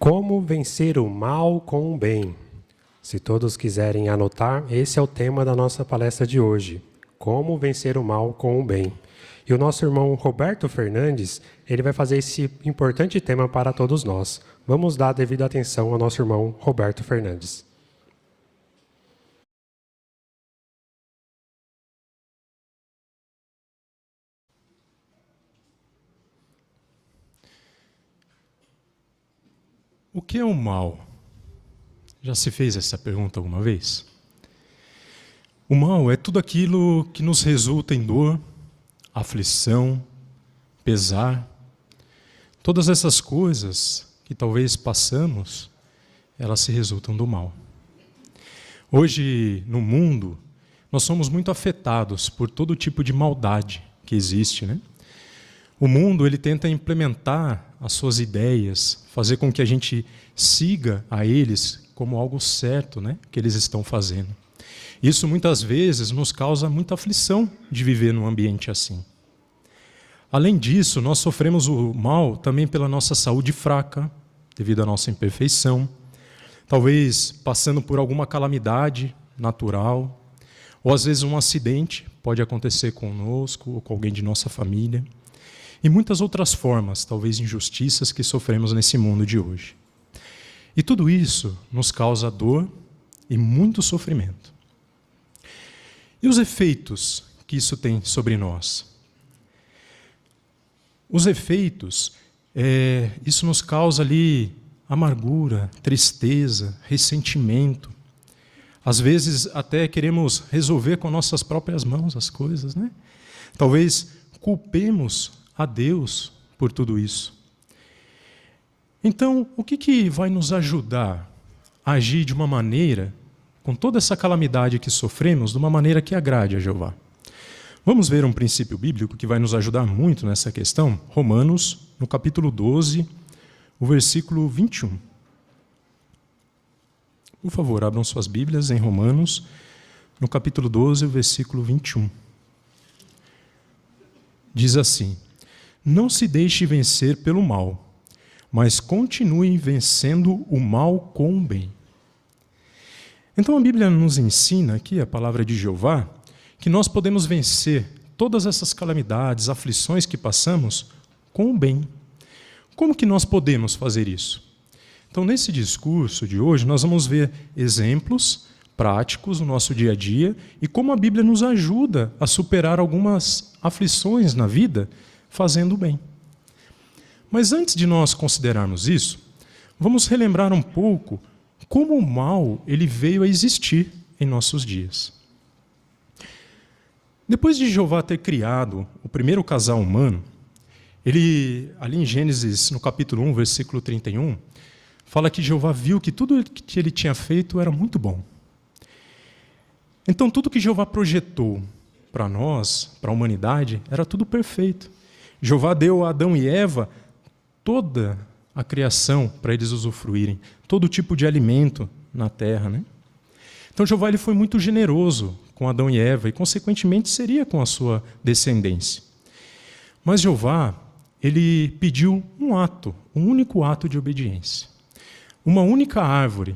Como vencer o mal com o bem? Se todos quiserem anotar, esse é o tema da nossa palestra de hoje. Como vencer o mal com o bem. E o nosso irmão Roberto Fernandes, ele vai fazer esse importante tema para todos nós. Vamos dar a devida atenção ao nosso irmão Roberto Fernandes. O que é o mal? Já se fez essa pergunta alguma vez? O mal é tudo aquilo que nos resulta em dor, aflição, pesar. Todas essas coisas que talvez passamos, elas se resultam do mal. Hoje, no mundo, nós somos muito afetados por todo tipo de maldade que existe, né? O mundo ele tenta implementar as suas ideias, fazer com que a gente siga a eles como algo certo, né, que eles estão fazendo. Isso muitas vezes nos causa muita aflição de viver num ambiente assim. Além disso, nós sofremos o mal também pela nossa saúde fraca, devido à nossa imperfeição, talvez passando por alguma calamidade natural, ou às vezes um acidente pode acontecer conosco ou com alguém de nossa família. E muitas outras formas, talvez injustiças, que sofremos nesse mundo de hoje. E tudo isso nos causa dor e muito sofrimento. E os efeitos que isso tem sobre nós? Os efeitos, isso nos causa ali amargura, tristeza, ressentimento. Às vezes até queremos resolver com nossas próprias mãos as coisas, né? Talvez culpemos a Deus por tudo isso. Então, o que vai nos ajudar a agir de uma maneira, com toda essa calamidade que sofremos, de uma maneira que agrade a Jeová? Vamos ver um princípio bíblico que vai nos ajudar muito nessa questão? Romanos, no capítulo 12, o versículo 21. Por favor, abram suas Bíblias em Romanos, no capítulo 12, o versículo 21. Diz assim: não se deixe vencer pelo mal, mas continue vencendo o mal com o bem. Então a Bíblia nos ensina aqui, a palavra de Jeová, que nós podemos vencer todas essas calamidades, aflições que passamos com o bem. Como que nós podemos fazer isso? Então nesse discurso de hoje nós vamos ver exemplos práticos no nosso dia a dia e como a Bíblia nos ajuda a superar algumas aflições na vida fazendo o bem. Mas antes de nós considerarmos isso, vamos relembrar um pouco como o mal ele veio a existir em nossos dias. Depois de Jeová ter criado o primeiro casal humano, ele, ali em Gênesis, no capítulo 1, versículo 31, fala que Jeová viu que tudo que ele tinha feito era muito bom. Então tudo que Jeová projetou para nós, para a humanidade, era tudo perfeito. Jeová deu a Adão e Eva toda a criação para eles usufruírem, todo tipo de alimento na terra, né? Então Jeová ele foi muito generoso com Adão e Eva e, consequentemente, seria com a sua descendência. Mas Jeová ele pediu um ato, um único ato de obediência. Uma única árvore,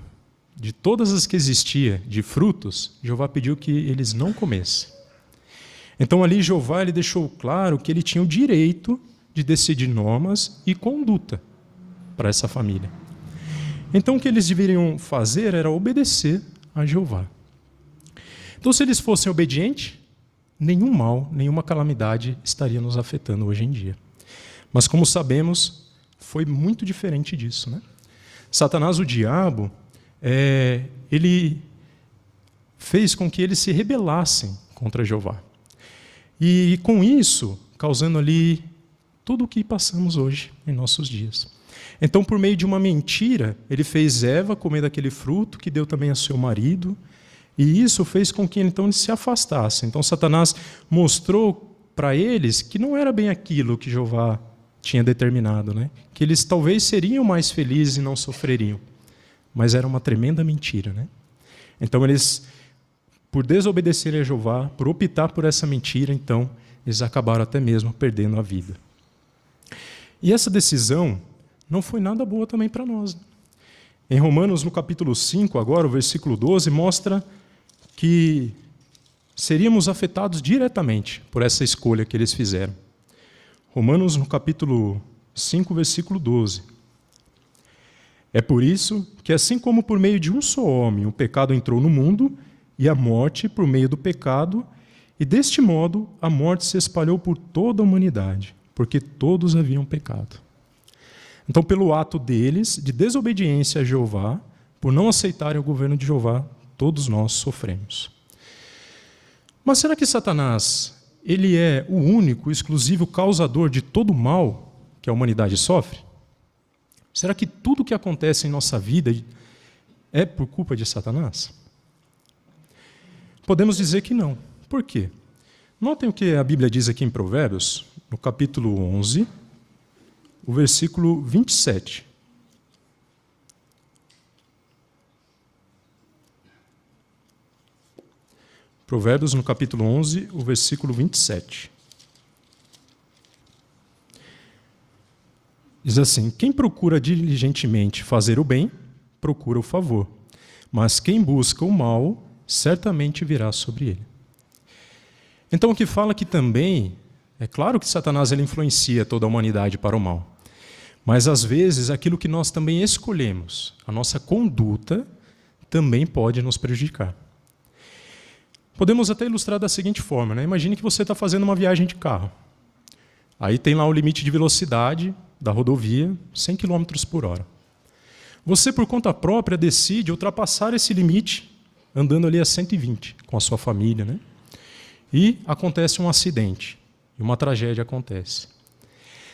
de todas as que existia, de frutos, Jeová pediu que eles não comessem. Então ali Jeová ele deixou claro que ele tinha o direito de decidir normas e conduta para essa família. Então o que eles deveriam fazer era obedecer a Jeová. Então se eles fossem obedientes, nenhum mal, nenhuma calamidade estaria nos afetando hoje em dia. Mas como sabemos, foi muito diferente disso, né? Satanás, o diabo, ele fez com que eles se rebelassem contra Jeová. E com isso, causando ali tudo o que passamos hoje em nossos dias. Então, por meio de uma mentira, ele fez Eva comer daquele fruto que deu também a seu marido, e isso fez com que então eles se afastassem. Então, Satanás mostrou para eles que não era bem aquilo que Jeová tinha determinado, né? Que eles talvez seriam mais felizes e não sofreriam. Mas era uma tremenda mentira, né? Então, eles, por desobedecerem a Jeová, por optar por essa mentira, então, eles acabaram até mesmo perdendo a vida. E essa decisão não foi nada boa também para nós. Em Romanos, no capítulo 5, agora, o versículo 12, mostra que seríamos afetados diretamente por essa escolha que eles fizeram. Romanos, no capítulo 5, versículo 12. É por isso que, assim como por meio de um só homem o pecado entrou no mundo, e a morte por meio do pecado, e deste modo a morte se espalhou por toda a humanidade, porque todos haviam pecado. Então, pelo ato deles, de desobediência a Jeová, por não aceitarem o governo de Jeová, todos nós sofremos. Mas será que Satanás, ele é o único, exclusivo causador de todo o mal que a humanidade sofre? Será que tudo que acontece em nossa vida é por culpa de Satanás? Podemos dizer que não. Por quê? Notem o que a Bíblia diz aqui em Provérbios, no capítulo 11, o versículo 27. Provérbios, no capítulo 11, o versículo 27. Diz assim: quem procura diligentemente fazer o bem, procura o favor, mas quem busca o mal, certamente virá sobre ele. Então, o que fala aqui também, é claro que Satanás ele influencia toda a humanidade para o mal, mas às vezes aquilo que nós também escolhemos, a nossa conduta, também pode nos prejudicar. Podemos até ilustrar da seguinte forma, né? Imagine que você está fazendo uma viagem de carro. Aí tem lá o limite de velocidade da rodovia, 100 km por hora. Você, por conta própria, decide ultrapassar esse limite andando ali a 120 com a sua família, né? E acontece um acidente, e uma tragédia acontece.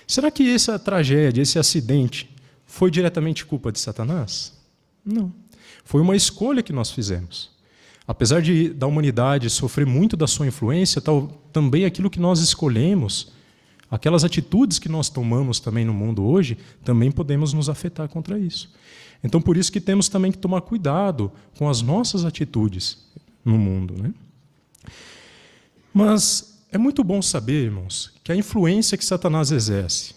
Será que essa tragédia, esse acidente, foi diretamente culpa de Satanás? Não. Foi uma escolha que nós fizemos. Apesar da humanidade sofrer muito da sua influência, também aquilo que nós escolhemos, aquelas atitudes que nós tomamos também no mundo hoje, também podemos nos afetar contra isso. Então, por isso que temos também que tomar cuidado com as nossas atitudes no mundo, né? Mas é muito bom saber, irmãos, que a influência que Satanás exerce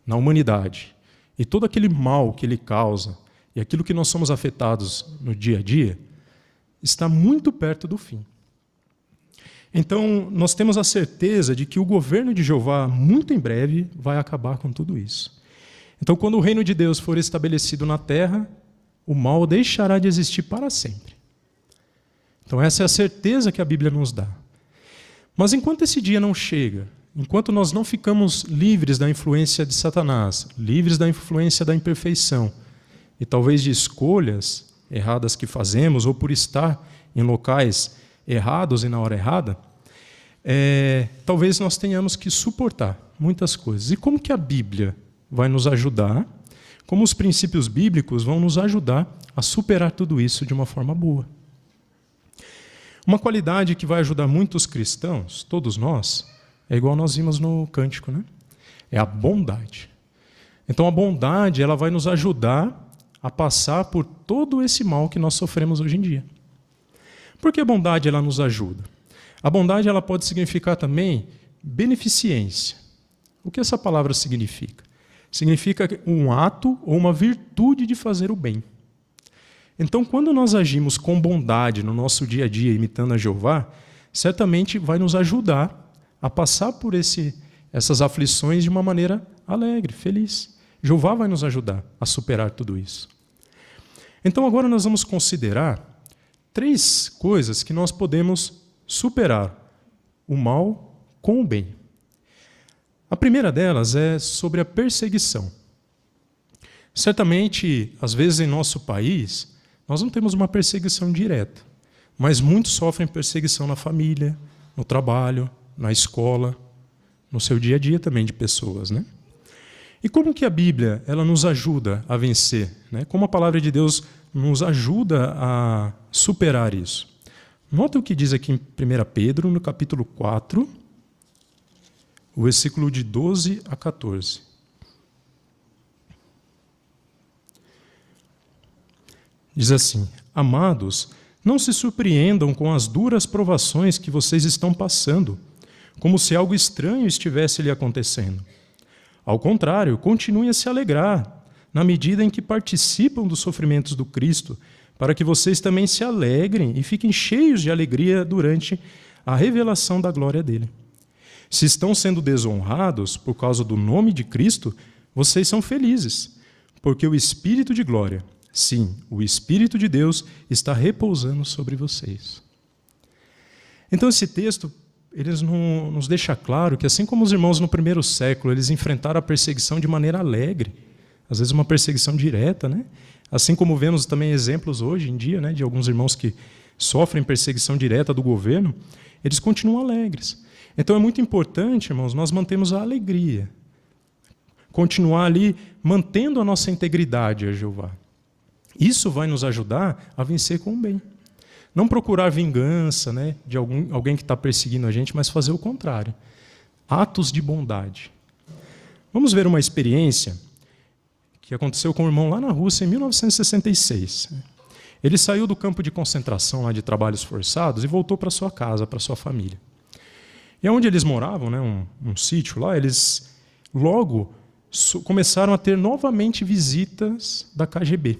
na humanidade e todo aquele mal que ele causa e aquilo que nós somos afetados no dia a dia está muito perto do fim. Então, nós temos a certeza de que o governo de Jeová, muito em breve, vai acabar com tudo isso. Então, quando o reino de Deus for estabelecido na terra, o mal deixará de existir para sempre. Então, essa é a certeza que a Bíblia nos dá. Mas enquanto esse dia não chega, enquanto nós não ficamos livres da influência de Satanás, livres da influência da imperfeição, e talvez de escolhas erradas que fazemos, ou por estar em locais errados e na hora errada, talvez nós tenhamos que suportar muitas coisas. E como que a Bíblia vai nos ajudar, como os princípios bíblicos vão nos ajudar a superar tudo isso de uma forma boa? Uma qualidade que vai ajudar muitos cristãos, todos nós, é igual nós vimos no cântico, né? É a bondade. Então a bondade ela vai nos ajudar a passar por todo esse mal que nós sofremos hoje em dia. Por que a bondade ela nos ajuda? A bondade ela pode significar também beneficência. O que essa palavra significa? Significa um ato ou uma virtude de fazer o bem. Então, quando nós agimos com bondade no nosso dia a dia, imitando a Jeová, certamente vai nos ajudar a passar por essas aflições de uma maneira alegre, feliz. Jeová vai nos ajudar a superar tudo isso. Então, agora nós vamos considerar 3 coisas que nós podemos superar o mal com o bem. A primeira delas é sobre a perseguição. Certamente, às vezes em nosso país, nós não temos uma perseguição direta, mas muitos sofrem perseguição na família, no trabalho, na escola, no seu dia a dia também de pessoas, né? E como que a Bíblia ela nos ajuda a vencer? Né? Como a palavra de Deus nos ajuda a superar isso? Nota o que diz aqui em 1 Pedro, no capítulo 4, o versículo de 12 a 14. Diz assim: amados, não se surpreendam com as duras provações que vocês estão passando, como se algo estranho estivesse lhe acontecendo. Ao contrário, continuem a se alegrar, na medida em que participam dos sofrimentos do Cristo, para que vocês também se alegrem e fiquem cheios de alegria durante a revelação da glória dele. Se estão sendo desonrados por causa do nome de Cristo, vocês são felizes, porque o Espírito de glória, sim, o Espírito de Deus, está repousando sobre vocês. Então esse texto, ele nos deixa claro que assim como os irmãos no primeiro século, eles enfrentaram a perseguição de maneira alegre, às vezes uma perseguição direta, né? Assim como vemos também exemplos hoje em dia, né, de alguns irmãos que sofrem perseguição direta do governo, eles continuam alegres. Então é muito importante, irmãos, nós mantermos a alegria, continuar ali mantendo a nossa integridade a Jeová. Isso vai nos ajudar a vencer com o bem. Não procurar vingança, né, de alguém que está perseguindo a gente, mas fazer o contrário. Atos de bondade. Vamos ver uma experiência que aconteceu com um irmão lá na Rússia em 1966. Ele saiu do campo de concentração lá de trabalhos forçados e voltou para sua casa, para sua família. E onde eles moravam, né, um sítio lá, eles logo começaram a ter novamente visitas da KGB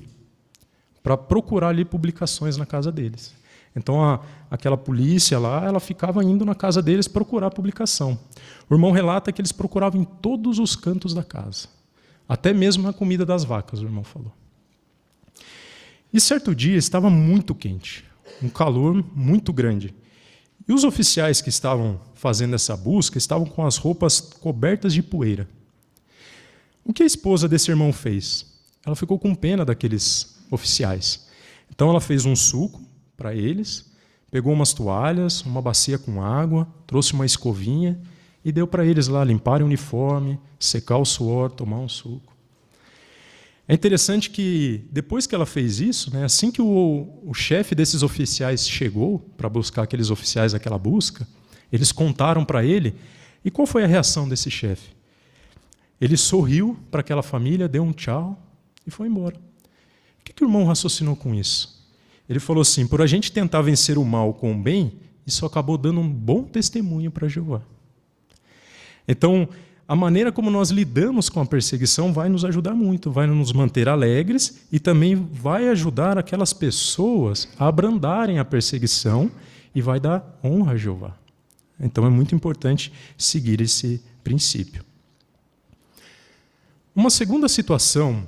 para procurar ali publicações na casa deles. Então aquela polícia lá, ela ficava indo na casa deles procurar publicação. O irmão relata que eles procuravam em todos os cantos da casa. Até mesmo na comida das vacas, o irmão falou. E certo dia estava muito quente, um calor muito grande. E os oficiais que estavam fazendo essa busca estavam com as roupas cobertas de poeira. O que a esposa desse irmão fez? Ela ficou com pena daqueles oficiais. Então ela fez um suco para eles, pegou umas toalhas, uma bacia com água, trouxe uma escovinha e deu para eles lá limparem o uniforme, secar o suor, tomar um suco. É interessante que, depois que ela fez isso, né, assim que o chefe desses oficiais chegou para buscar aqueles oficiais daquela busca, eles contaram para ele, e qual foi a reação desse chefe? Ele sorriu para aquela família, deu um tchau e foi embora. O que o irmão raciocinou com isso? Ele falou assim, por a gente tentar vencer o mal com o bem, isso acabou dando um bom testemunho para Jeová. Então, a maneira como nós lidamos com a perseguição vai nos ajudar muito, vai nos manter alegres e também vai ajudar aquelas pessoas a abrandarem a perseguição e vai dar honra a Jeová. Então é muito importante seguir esse princípio. Uma segunda situação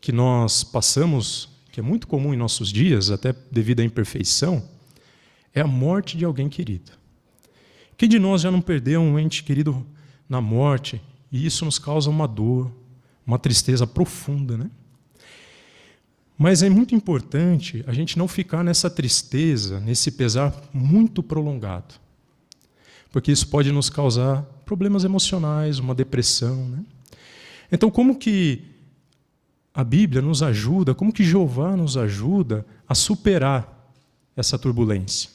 que nós passamos, que é muito comum em nossos dias, até devido à imperfeição, é a morte de alguém querido. Quem de nós já não perdeu um ente querido na morte, e isso nos causa uma dor, uma tristeza profunda, né? Mas é muito importante a gente não ficar nessa tristeza, nesse pesar muito prolongado, porque isso pode nos causar problemas emocionais, uma depressão, né? Então, como que a Bíblia nos ajuda, como que Jeová nos ajuda a superar essa turbulência?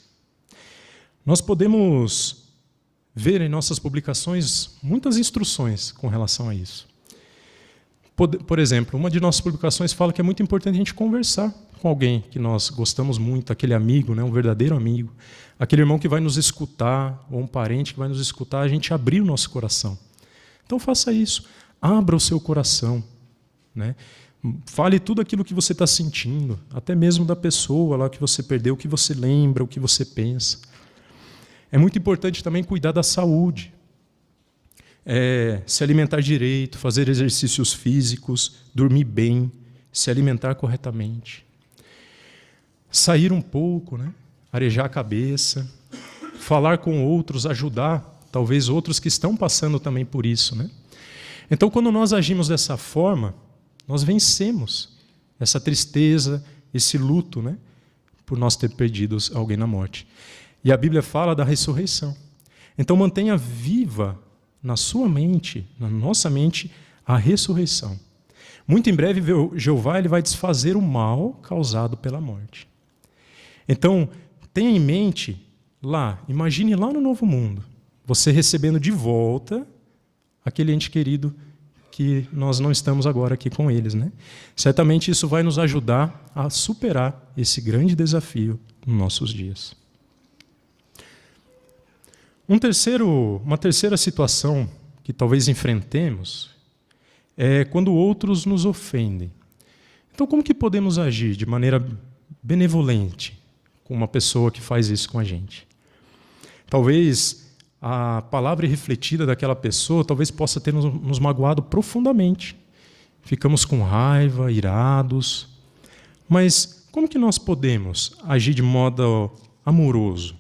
Nós podemos ver em nossas publicações muitas instruções com relação a isso. Por exemplo, uma de nossas publicações fala que é muito importante a gente conversar com alguém que nós gostamos muito, aquele amigo, né, um verdadeiro amigo, aquele irmão que vai nos escutar, ou um parente que vai nos escutar, a gente abrir o nosso coração. Então faça isso, abra o seu coração, né? Fale tudo aquilo que você está sentindo, até mesmo da pessoa lá que você perdeu, o que você lembra, o que você pensa. É muito importante também cuidar da saúde, se alimentar direito, fazer exercícios físicos, dormir bem, se alimentar corretamente. Sair um pouco, né? Arejar a cabeça, falar com outros, ajudar, talvez outros que estão passando também por isso, né? Então, quando nós agimos dessa forma, nós vencemos essa tristeza, esse luto, né? Por nós ter perdido alguém na morte. E a Bíblia fala da ressurreição. Então mantenha viva na sua mente, na nossa mente, a ressurreição. Muito em breve, Jeová ele vai desfazer o mal causado pela morte. Então, tenha em mente lá, imagine lá no novo mundo, você recebendo de volta aquele ente querido que nós não estamos agora aqui com eles, né? Certamente isso vai nos ajudar a superar esse grande desafio nos nossos dias. Uma terceira situação que talvez enfrentemos é quando outros nos ofendem. Então, como que podemos agir de maneira benevolente com uma pessoa que faz isso com a gente? Talvez a palavra refletida daquela pessoa talvez possa ter nos magoado profundamente. Ficamos com raiva, irados. Mas como que nós podemos agir de modo amoroso?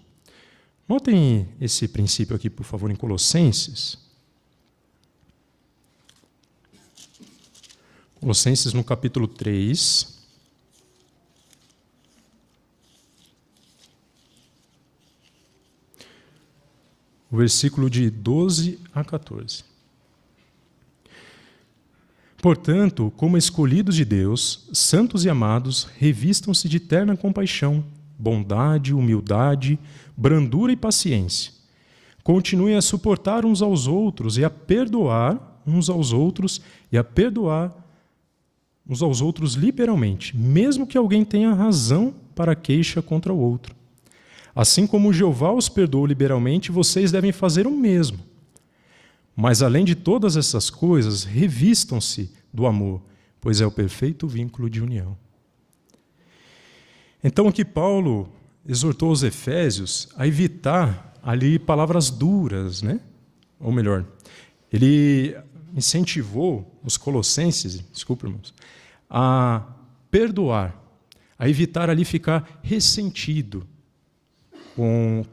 Notem esse princípio aqui, por favor, em Colossenses. Colossenses no capítulo 3. O versículo de 12 a 14. Portanto, como escolhidos de Deus, santos e amados, revistam-se de terna compaixão, bondade, humildade, brandura e paciência. Continuem a suportar uns aos outros e a perdoar uns aos outros e a perdoar uns aos outros liberalmente, mesmo que alguém tenha razão para queixa contra o outro. Assim como Jeová os perdoou liberalmente, vocês devem fazer o mesmo. Mas, além de todas essas coisas, revistam-se do amor, pois é o perfeito vínculo de união. Então, aqui Paulo exortou os efésios a evitar ali palavras duras, né? Ou melhor, ele incentivou os colossenses, desculpa, irmãos, a perdoar, a evitar ali ficar ressentido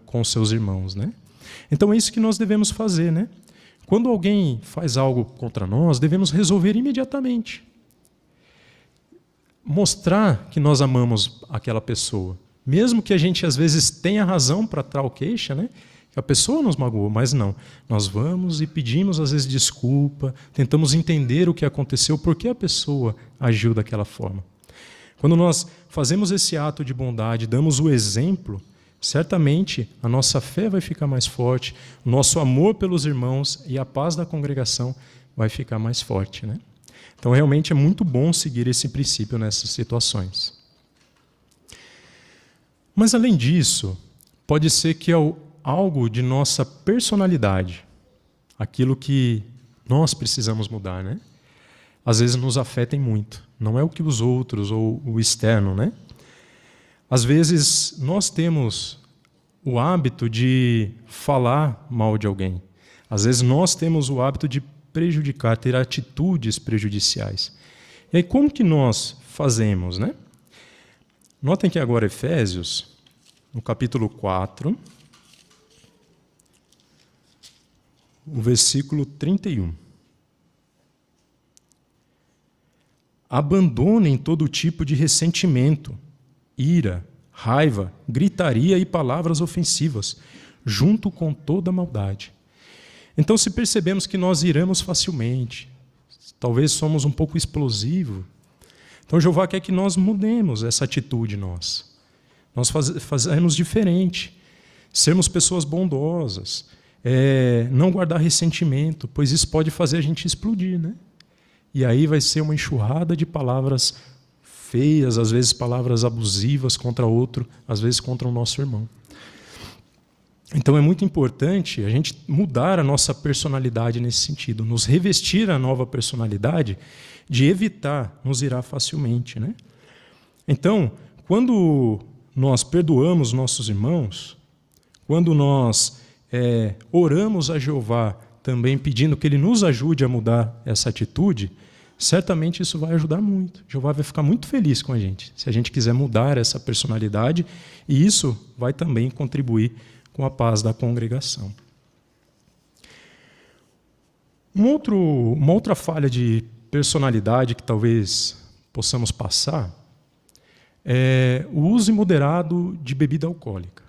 com seus irmãos, né? Então é isso que nós devemos fazer, né? Quando alguém faz algo contra nós, devemos resolver imediatamente. Mostrar que nós amamos aquela pessoa. Mesmo que a gente, às vezes, tenha razão para tal queixa, né? Que a pessoa nos magoou, mas não. Nós vamos e pedimos, às vezes, desculpa, tentamos entender o que aconteceu, por que a pessoa agiu daquela forma. Quando nós fazemos esse ato de bondade, damos o exemplo, certamente a nossa fé vai ficar mais forte, o nosso amor pelos irmãos e a paz da congregação vai ficar mais forte, né? Então, realmente é muito bom seguir esse princípio nessas situações. Mas, além disso, pode ser que algo de nossa personalidade, aquilo que nós precisamos mudar, né? Às vezes nos afetem muito. Não é o que os outros ou o externo, né? Às vezes nós temos o hábito de falar mal de alguém. Às vezes nós temos o hábito de prejudicar, ter atitudes prejudiciais. E aí como que nós fazemos, né? Notem que agora Efésios, no capítulo 4, o versículo 31. Abandonem todo tipo de ressentimento, ira, raiva, gritaria e palavras ofensivas, junto com toda maldade. Então, se percebemos que nós iramos facilmente, talvez somos um pouco explosivos, então Jeová quer que nós mudemos essa atitude nossa. Nós fazemos diferente, sermos pessoas bondosas, não guardar ressentimento, pois isso pode fazer a gente explodir, né? E aí vai ser uma enxurrada de palavras feias, às vezes palavras abusivas contra outro, às vezes contra o nosso irmão. Então é muito importante a gente mudar a nossa personalidade nesse sentido, nos revestir a nova personalidade de evitar nos irar facilmente, né? Então, quando nós perdoamos nossos irmãos, quando nós oramos a Jeová também pedindo que Ele nos ajude a mudar essa atitude, certamente isso vai ajudar muito. Jeová vai ficar muito feliz com a gente, se a gente quiser mudar essa personalidade, e isso vai também contribuir com a paz da congregação. Uma outra falha de personalidade que talvez possamos passar é o uso imoderado de bebida alcoólica.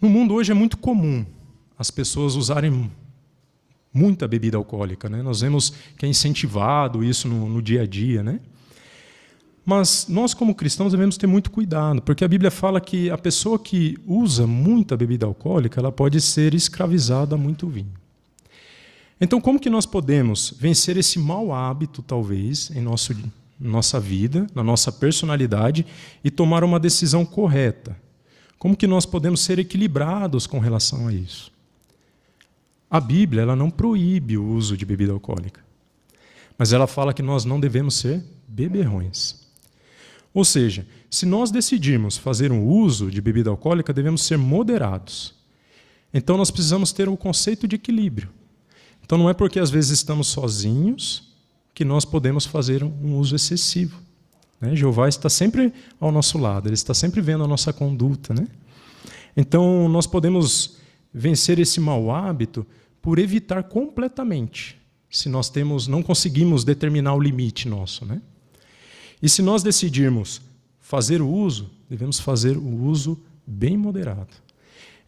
No mundo hoje é muito comum as pessoas usarem muita bebida alcoólica, né? Nós vemos que é incentivado isso no dia a dia, né? Mas nós, como cristãos, devemos ter muito cuidado, porque a Bíblia fala que a pessoa que usa muita bebida alcoólica, ela pode ser escravizada a muito vinho. Então, como que nós podemos vencer esse mau hábito, talvez, em nossa vida, na nossa personalidade, e tomar uma decisão correta? Como que nós podemos ser equilibrados com relação a isso? A Bíblia ela não proíbe o uso de bebida alcoólica. Mas ela fala que nós não devemos ser beberrões. Ou seja, se nós decidirmos fazer um uso de bebida alcoólica, devemos ser moderados. Então nós precisamos ter o conceito de equilíbrio. Então não é porque às vezes estamos sozinhos que nós podemos fazer um uso excessivo. Jeová está sempre ao nosso lado, Ele está sempre vendo a nossa conduta. Então nós podemos vencer esse mau hábito por evitar completamente, se nós não conseguimos determinar o limite nosso. E se nós decidirmos fazer o uso, devemos fazer o uso bem moderado.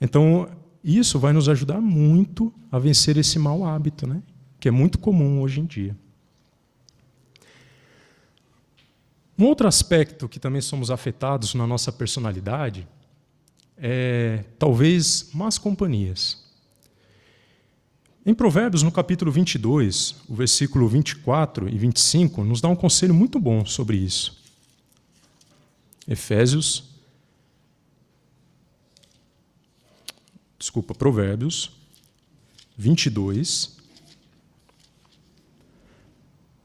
Então, isso vai nos ajudar muito a vencer esse mau hábito, que é muito comum hoje em dia. Um outro aspecto que também somos afetados na nossa personalidade é, talvez, más companhias. Em Provérbios, no capítulo 22, o versículo 24 e 25, nos dá um conselho muito bom sobre isso. Provérbios 22,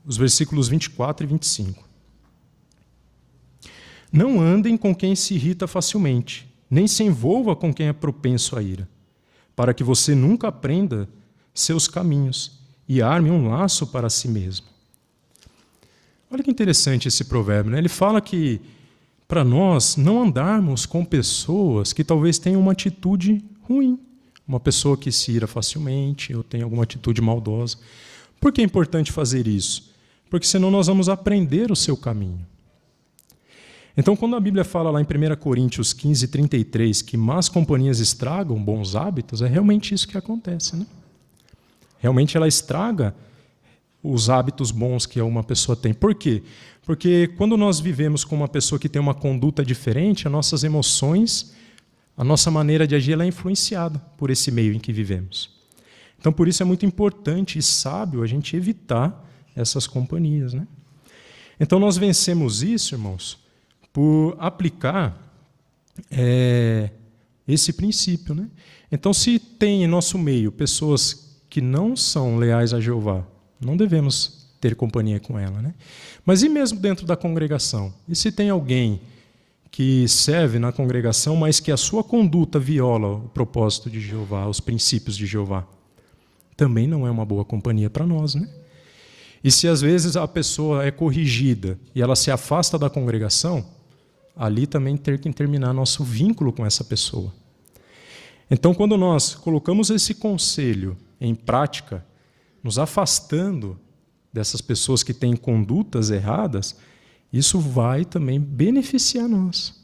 os versículos 24 e 25. Não andem com quem se irrita facilmente, nem se envolva com quem é propenso à ira, para que você nunca aprenda seus caminhos e arme um laço para si mesmo. Olha que interessante esse provérbio, Ele fala que para nós não andarmos com pessoas que talvez tenham uma atitude ruim, uma pessoa que se ira facilmente ou tem alguma atitude maldosa. Por que é importante fazer isso? Porque senão nós vamos aprender o seu caminho. Então, quando a Bíblia fala lá em 1 Coríntios 15, 33, que más companhias estragam bons hábitos, é realmente isso que acontece. Realmente ela estraga os hábitos bons que uma pessoa tem. Por quê? Porque quando nós vivemos com uma pessoa que tem uma conduta diferente, as nossas emoções, a nossa maneira de agir ela é influenciada por esse meio em que vivemos. Então, por isso é muito importante e sábio a gente evitar essas companhias. Então, nós vencemos isso, irmãos, por aplicar esse princípio. Então, se tem em nosso meio pessoas que não são leais a Jeová, não devemos ter companhia com ela. Mas e mesmo dentro da congregação? E se tem alguém que serve na congregação, mas que a sua conduta viola o propósito de Jeová, os princípios de Jeová? Também não é uma boa companhia para nós. E se às vezes a pessoa é corrigida e ela se afasta da congregação, ali também ter que terminar nosso vínculo com essa pessoa. Então, quando nós colocamos esse conselho em prática, nos afastando dessas pessoas que têm condutas erradas, isso vai também beneficiar nós.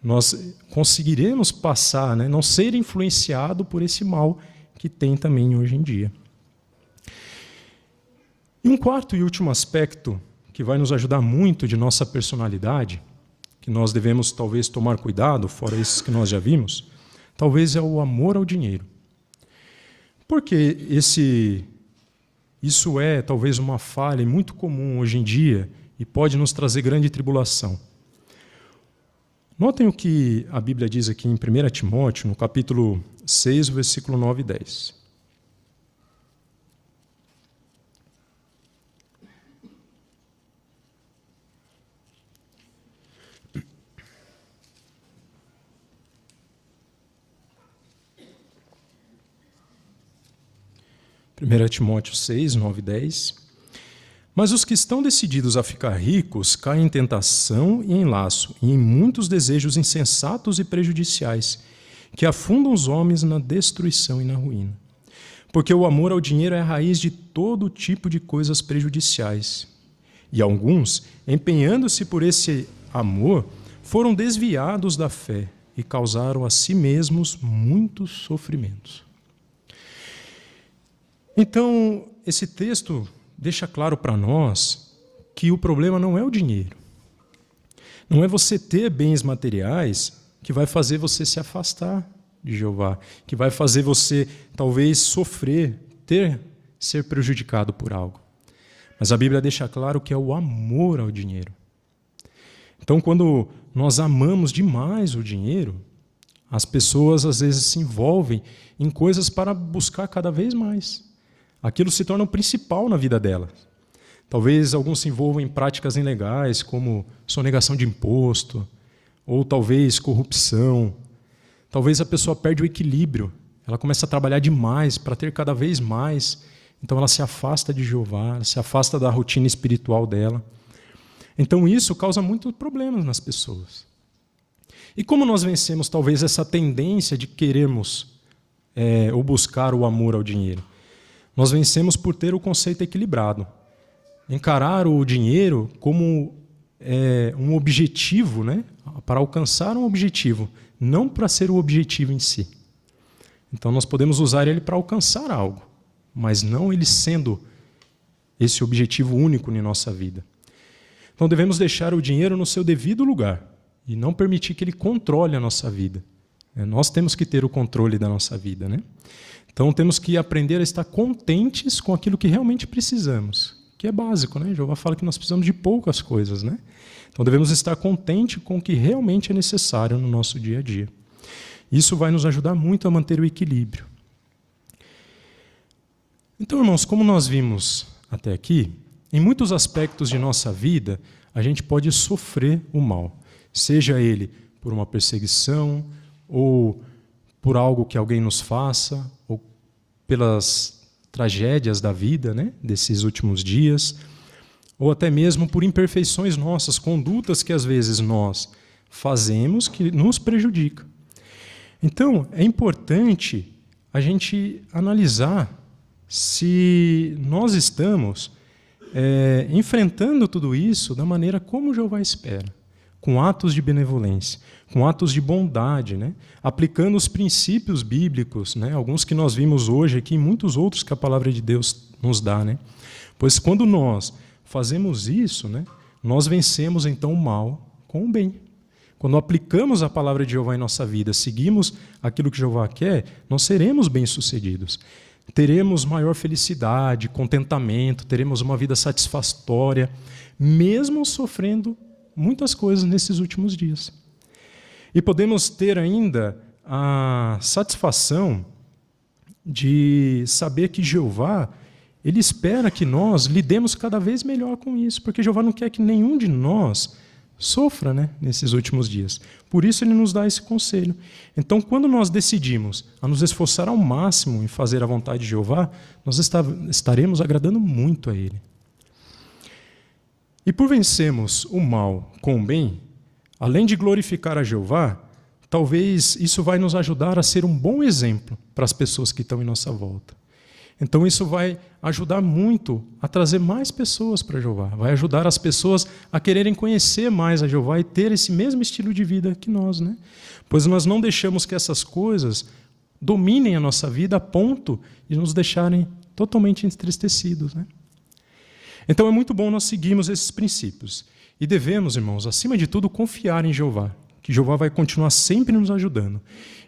Nós conseguiremos passar, não ser influenciado por esse mal que tem também hoje em dia. E um quarto e último aspecto que vai nos ajudar muito de nossa personalidade, que nós devemos talvez tomar cuidado, fora esses que nós já vimos, talvez é o amor ao dinheiro. Porque isso é talvez uma falha muito comum hoje em dia e pode nos trazer grande tribulação. Notem o que a Bíblia diz aqui em 1 Timóteo, no capítulo 6, versículo 9 e 10. Timóteo 6, 9 e 10. Mas os que estão decididos a ficar ricos caem em tentação e em laço, e em muitos desejos insensatos e prejudiciais, que afundam os homens na destruição e na ruína. Porque o amor ao dinheiro é a raiz de todo tipo de coisas prejudiciais. E alguns, empenhando-se por esse amor, foram desviados da fé e causaram a si mesmos muitos sofrimentos. Então, esse texto deixa claro para nós que o problema não é o dinheiro. Não é você ter bens materiais que vai fazer você se afastar de Jeová, que vai fazer você talvez sofrer, ser prejudicado por algo. Mas a Bíblia deixa claro que é o amor ao dinheiro. Então, quando nós amamos demais o dinheiro, as pessoas às vezes se envolvem em coisas para buscar cada vez mais. Aquilo se torna o principal na vida delas. Talvez alguns se envolvam em práticas ilegais, como sonegação de imposto, ou talvez corrupção. Talvez a pessoa perde o equilíbrio, ela começa a trabalhar demais para ter cada vez mais, então ela se afasta de Jeová, ela se afasta da rotina espiritual dela. Então isso causa muitos problemas nas pessoas. E como nós vencemos talvez essa tendência de querermos ou buscar o amor ao dinheiro? Nós vencemos por ter o conceito equilibrado. Encarar o dinheiro como um objetivo, né? Para alcançar um objetivo, não para ser o objetivo em si. Então nós podemos usar ele para alcançar algo, mas não ele sendo esse objetivo único em nossa vida. Então devemos deixar o dinheiro no seu devido lugar e não permitir que ele controle a nossa vida. Nós temos que ter o controle da nossa vida, né? Então temos que aprender a estar contentes com aquilo que realmente precisamos, que é básico, né? Jeová fala que nós precisamos de poucas coisas, né? Então devemos estar contentes com o que realmente é necessário no nosso dia a dia. Isso vai nos ajudar muito a manter o equilíbrio. Então, irmãos, como nós vimos até aqui, em muitos aspectos de nossa vida, a gente pode sofrer o mal, seja ele por uma perseguição, ou por algo que alguém nos faça, ou pelas tragédias da vida, né, desses últimos dias, ou até mesmo por imperfeições nossas, condutas que às vezes nós fazemos que nos prejudicam. Então, é importante a gente analisar se nós estamos enfrentando tudo isso da maneira como Jeová espera, com atos de benevolência, com atos de bondade, né? Aplicando os princípios bíblicos, né? Alguns que nós vimos hoje aqui e muitos outros que a palavra de Deus nos dá, né? Pois quando nós fazemos isso, né, nós vencemos então o mal com o bem. Quando aplicamos a palavra de Jeová em nossa vida, seguimos aquilo que Jeová quer, nós seremos bem-sucedidos. Teremos maior felicidade, contentamento, teremos uma vida satisfatória, mesmo sofrendo muitas coisas nesses últimos dias. E podemos ter ainda a satisfação de saber que Jeová, ele espera que nós lidemos cada vez melhor com isso, porque Jeová não quer que nenhum de nós sofra, né, nesses últimos dias. Por isso ele nos dá esse conselho. Então, quando nós decidimos a nos esforçar ao máximo em fazer a vontade de Jeová, nós estaremos agradando muito a ele. E por vencermos o mal com o bem, além de glorificar a Jeová, talvez isso vai nos ajudar a ser um bom exemplo para as pessoas que estão em nossa volta. Então isso vai ajudar muito a trazer mais pessoas para Jeová, vai ajudar as pessoas a quererem conhecer mais a Jeová e ter esse mesmo estilo de vida que nós, né? Pois nós não deixamos que essas coisas dominem a nossa vida a ponto de nos deixarem totalmente entristecidos, né? Então é muito bom nós seguirmos esses princípios. E devemos, irmãos, acima de tudo, confiar em Jeová, que Jeová vai continuar sempre nos ajudando.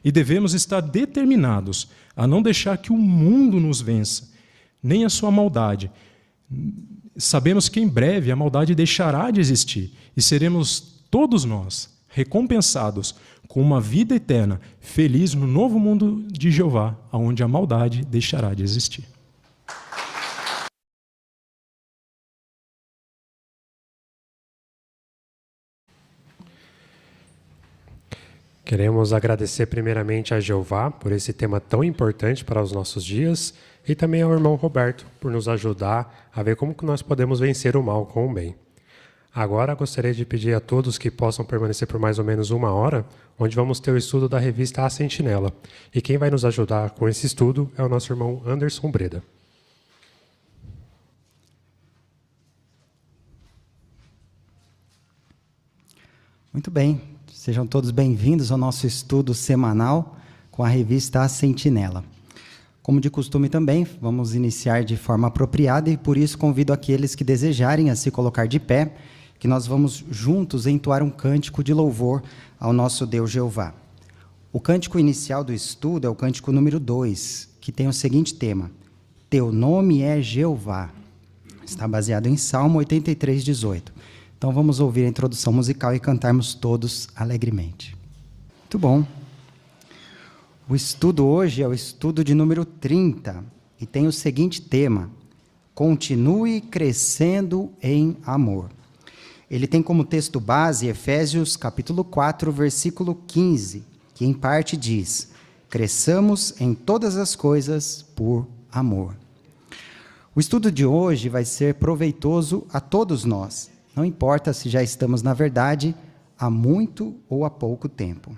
E devemos estar determinados a não deixar que o mundo nos vença, nem a sua maldade. Sabemos que em breve a maldade deixará de existir e seremos todos nós recompensados com uma vida eterna, feliz no novo mundo de Jeová, onde a maldade deixará de existir. Queremos agradecer primeiramente a Jeová por esse tema tão importante para os nossos dias e também ao irmão Roberto por nos ajudar a ver como que nós podemos vencer o mal com o bem. Agora gostaria de pedir a todos que possam permanecer por mais ou menos 1 hora, onde vamos ter o estudo da revista A Sentinela. E quem vai nos ajudar com esse estudo é o nosso irmão Anderson Breda. Muito bem. Sejam todos bem-vindos ao nosso estudo semanal com a revista A Sentinela. Como de costume também, vamos iniciar de forma apropriada e por isso convido aqueles que desejarem a se colocar de pé, que nós vamos juntos entoar um cântico de louvor ao nosso Deus Jeová. O cântico inicial do estudo é o cântico número 2, que tem o seguinte tema: Teu nome é Jeová. Está baseado em Salmo 83, 18. Então vamos ouvir a introdução musical e cantarmos todos alegremente. Muito bom. O estudo hoje é o estudo de número 30 e tem o seguinte tema: continue crescendo em amor. Ele tem como texto base Efésios capítulo 4, versículo 15, que em parte diz: cresçamos em todas as coisas por amor. O estudo de hoje vai ser proveitoso a todos nós, não importa se já estamos na verdade há muito ou há pouco tempo.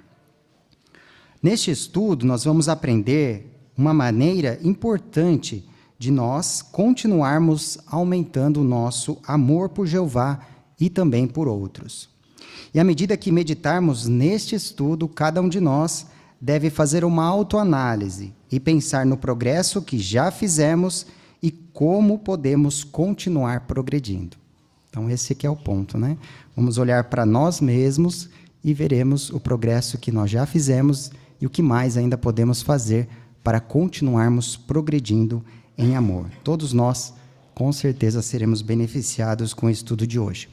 Neste estudo, nós vamos aprender uma maneira importante de nós continuarmos aumentando o nosso amor por Jeová e também por outros. E à medida que meditarmos neste estudo, cada um de nós deve fazer uma autoanálise e pensar no progresso que já fizemos e como podemos continuar progredindo. Então esse aqui é o ponto, né? Vamos olhar para nós mesmos e veremos o progresso que nós já fizemos e o que mais ainda podemos fazer para continuarmos progredindo em amor. Todos nós, com certeza, seremos beneficiados com o estudo de hoje.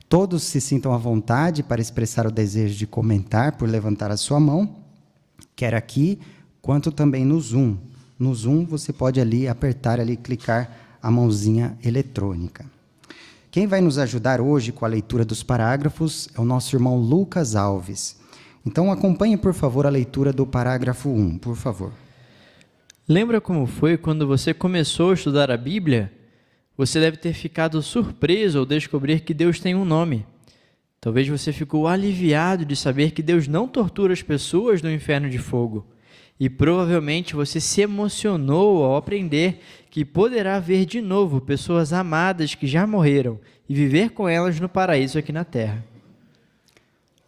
Todos se sintam à vontade para expressar o desejo de comentar por levantar a sua mão, quer aqui, quanto também no Zoom. No Zoom, você pode ali apertar, ali, clicar a mãozinha eletrônica. Quem vai nos ajudar hoje com a leitura dos parágrafos é o nosso irmão Lucas Alves. Então, acompanhe, por favor, a leitura do parágrafo 1, por favor. Lembra como foi quando você começou a estudar a Bíblia? Você deve ter ficado surpreso ao descobrir que Deus tem um nome. Talvez você ficou aliviado de saber que Deus não tortura as pessoas no inferno de fogo. E provavelmente você se emocionou ao aprender que poderá ver de novo pessoas amadas que já morreram e viver com elas no paraíso aqui na Terra.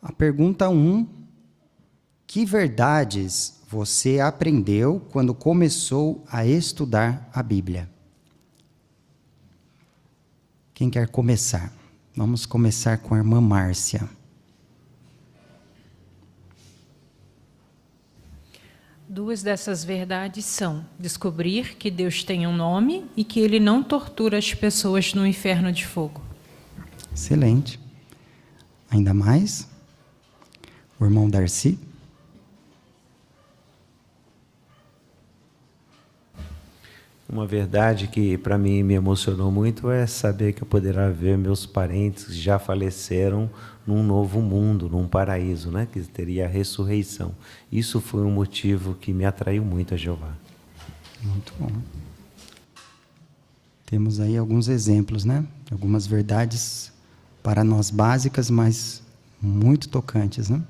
A pergunta 1. Que verdades você aprendeu quando começou a estudar a Bíblia? Quem quer começar? Vamos começar com a irmã Márcia. Duas dessas verdades são descobrir que Deus tem um nome e que Ele não tortura as pessoas no inferno de fogo. Excelente. Ainda mais? O irmão Darcy? Uma verdade que para mim me emocionou muito é saber que eu poderá ver meus parentes que já faleceram num novo mundo, num paraíso, né? Que teria a ressurreição. Isso foi um motivo que me atraiu muito a Jeová. Muito bom. Temos aí alguns exemplos, né? Algumas verdades para nós básicas, mas muito tocantes, né?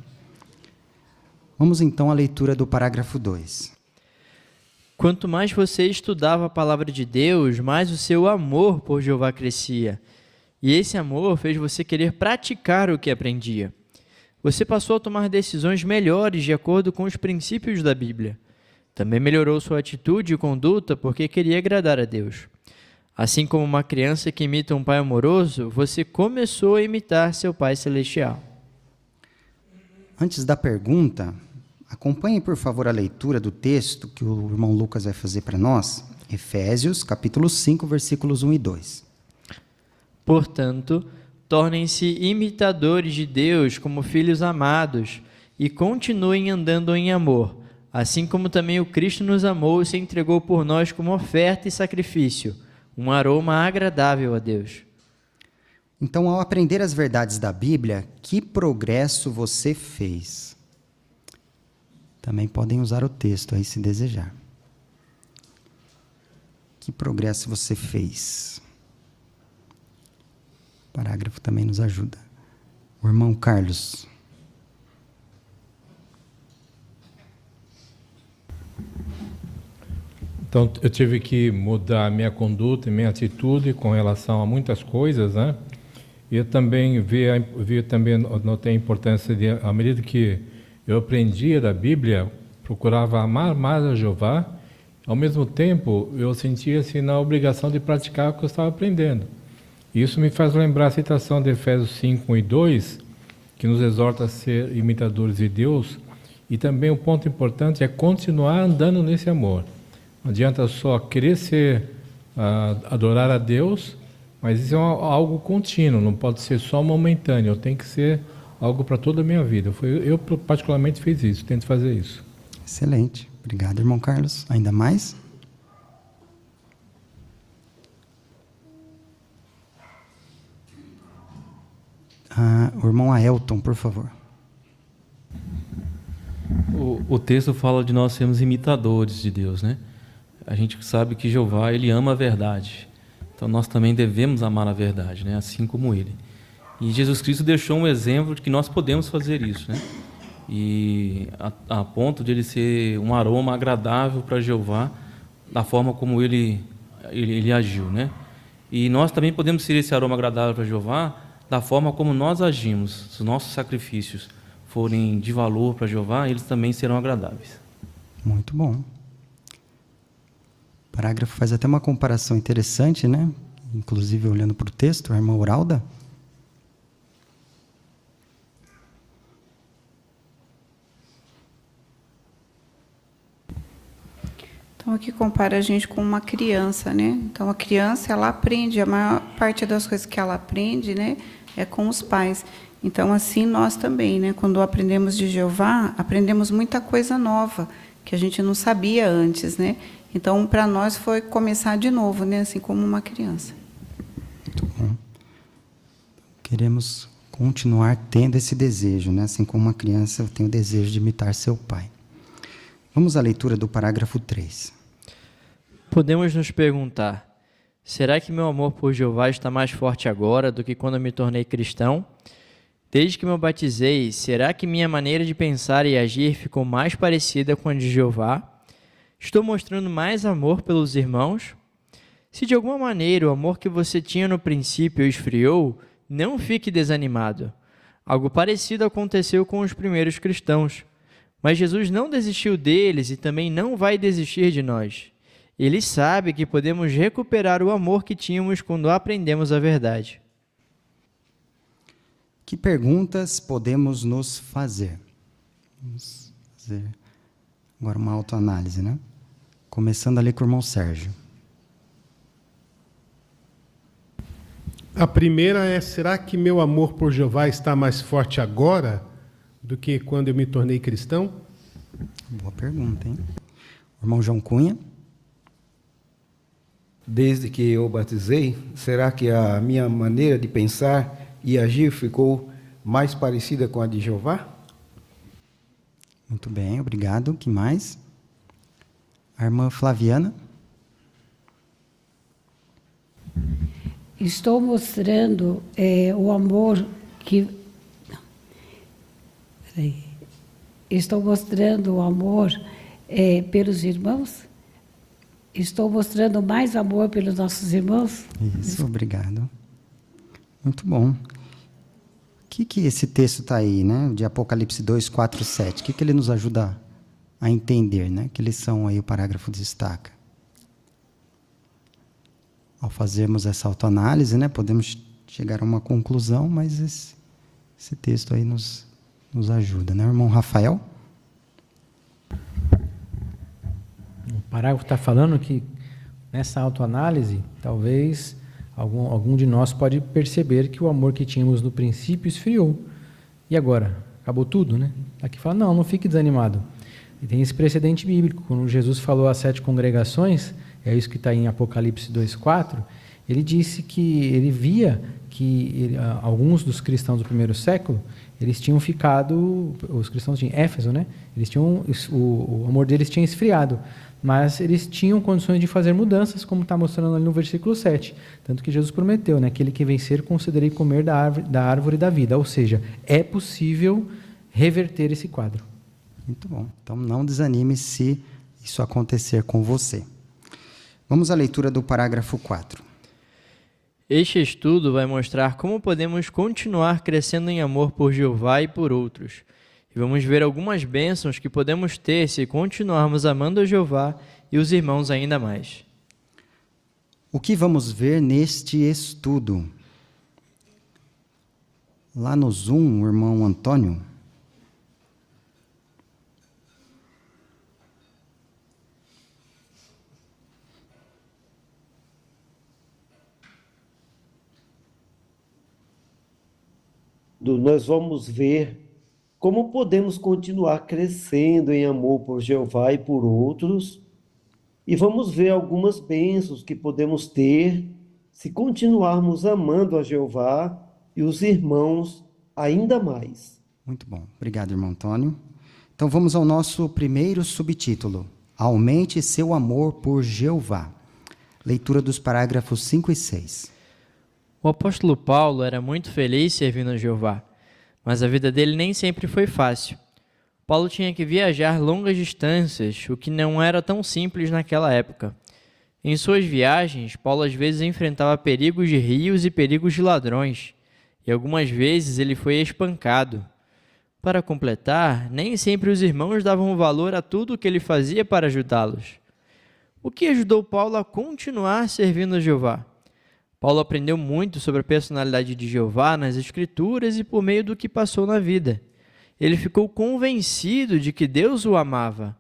Vamos então à leitura do parágrafo 2. Quanto mais você estudava a palavra de Deus, mais o seu amor por Jeová crescia. E esse amor fez você querer praticar o que aprendia. Você passou a tomar decisões melhores de acordo com os princípios da Bíblia. Também melhorou sua atitude e conduta porque queria agradar a Deus. Assim como uma criança que imita um pai amoroso, você começou a imitar seu Pai Celestial. Antes da pergunta, acompanhe, por favor, a leitura do texto que o irmão Lucas vai fazer para nós. Efésios, capítulo 5, versículos 1 e 2. Portanto, tornem-se imitadores de Deus como filhos amados e continuem andando em amor, assim como também o Cristo nos amou e se entregou por nós como oferta e sacrifício, um aroma agradável a Deus. Então, ao aprender as verdades da Bíblia, que progresso você fez? Também podem usar o texto aí se desejar. Que progresso você fez? O parágrafo também nos ajuda. O irmão Carlos. Então, eu tive que mudar minha conduta e minha atitude com relação a muitas coisas, né? E eu também notei a importância de, à medida que eu aprendia da Bíblia, procurava amar mais a Jeová, ao mesmo tempo eu sentia-se na obrigação de praticar o que eu estava aprendendo. Isso me faz lembrar a citação de Efésios 5, 1 e 2, que nos exorta a ser imitadores de Deus, e também um ponto importante é continuar andando nesse amor. Não adianta só querer adorar a Deus, mas isso é algo contínuo, não pode ser só momentâneo, tem que ser algo para toda a minha vida. Eu particularmente fiz isso, tento fazer isso. Excelente. Obrigado, irmão Carlos. Ainda mais? O irmão Aelton, por favor. O texto fala de nós sermos imitadores de Deus, né? A gente sabe que Jeová, ele ama a verdade. Então nós também devemos amar a verdade, né? Assim como ele. E Jesus Cristo deixou um exemplo de que nós podemos fazer isso, né? E a ponto de ele ser um aroma agradável para Jeová, da forma como ele agiu, né? E nós também podemos ser esse aroma agradável para Jeová, da forma como nós agimos. Se os nossos sacrifícios forem de valor para Jeová, eles também serão agradáveis. Muito bom. O parágrafo faz até uma comparação interessante, né? Inclusive olhando para o texto, a irmã Uralda. Então, aqui compara a gente com uma criança, né? Então, a criança, ela aprende, a maior parte das coisas que ela aprende, né, é com os pais. Então, assim, nós também, né? Quando aprendemos de Jeová, aprendemos muita coisa nova, que a gente não sabia antes, né? Então, para nós foi começar de novo, né? Assim como uma criança. Muito bom. Queremos continuar tendo esse desejo, né? Assim como uma criança tem o desejo de imitar seu pai. Vamos à leitura do parágrafo 3. Podemos nos perguntar: será que meu amor por Jeová está mais forte agora do que quando eu me tornei cristão? Desde que me batizei, será que minha maneira de pensar e agir ficou mais parecida com a de Jeová? Estou mostrando mais amor pelos irmãos? Se de alguma maneira o amor que você tinha no princípio esfriou, não fique desanimado. Algo parecido aconteceu com os primeiros cristãos. Mas Jesus não desistiu deles e também não vai desistir de nós. Ele sabe que podemos recuperar o amor que tínhamos quando aprendemos a verdade. Que perguntas podemos nos fazer? Vamos fazer agora uma autoanálise, né? Começando ali com o irmão Sérgio. A primeira é: será que meu amor por Jeová está mais forte agora do que quando eu me tornei cristão? Boa pergunta, hein? O irmão João Cunha. Desde que eu batizei, será que a minha maneira de pensar e agir ficou mais parecida com a de Jeová? Muito bem, obrigado. Que mais? A irmã Flaviana. Estou mostrando o amor que... Estou mostrando o amor pelos irmãos? Estou mostrando mais amor pelos nossos irmãos? Isso, obrigado. Muito bom. O que esse texto está aí, né? De Apocalipse 2, 4, 7. O que ele nos ajuda a entender, né? Que lição aí o parágrafo destaca? Ao fazermos essa autoanálise, né? Podemos chegar a uma conclusão, mas esse texto aí nos ajuda, né, irmão Rafael? O parágrafo está falando que nessa autoanálise, talvez algum de nós pode perceber que o amor que tínhamos no princípio esfriou. E agora? Acabou tudo, né? Aqui fala, não fique desanimado. E tem esse precedente bíblico. Quando Jesus falou às 7 congregações, é isso que está em Apocalipse 2,4, ele disse que ele via que alguns dos cristãos do primeiro século, eles tinham ficado, os cristãos de Éfeso, né? Eles tinham, o amor deles tinha esfriado, mas eles tinham condições de fazer mudanças, como está mostrando ali no versículo 7. Tanto que Jesus prometeu, né? Aquele que vencer, concederei comer da árvore da vida. Ou seja, é possível reverter esse quadro. Muito bom. Então, não desanime se isso acontecer com você. Vamos à leitura do parágrafo 4. Este estudo vai mostrar como podemos continuar crescendo em amor por Jeová e por outros. E vamos ver algumas bênçãos que podemos ter se continuarmos amando a Jeová e os irmãos ainda mais. O que vamos ver neste estudo? Lá no Zoom, o irmão Antônio. Nós vamos ver como podemos continuar crescendo em amor por Jeová e por outros, e vamos ver algumas bênçãos que podemos ter se continuarmos amando a Jeová e os irmãos ainda mais. Muito bom. Obrigado, irmão Antônio. Então vamos ao nosso primeiro subtítulo. Aumente seu amor por Jeová. Leitura dos parágrafos 5 e 6. O apóstolo Paulo era muito feliz servindo a Jeová, mas a vida dele nem sempre foi fácil. Paulo tinha que viajar longas distâncias, o que não era tão simples naquela época. Em suas viagens, Paulo às vezes enfrentava perigos de rios e perigos de ladrões, e algumas vezes ele foi espancado. Para completar, nem sempre os irmãos davam valor a tudo o que ele fazia para ajudá-los. O que ajudou Paulo a continuar servindo a Jeová? Paulo aprendeu muito sobre a personalidade de Jeová nas Escrituras e por meio do que passou na vida. Ele ficou convencido de que Deus o amava.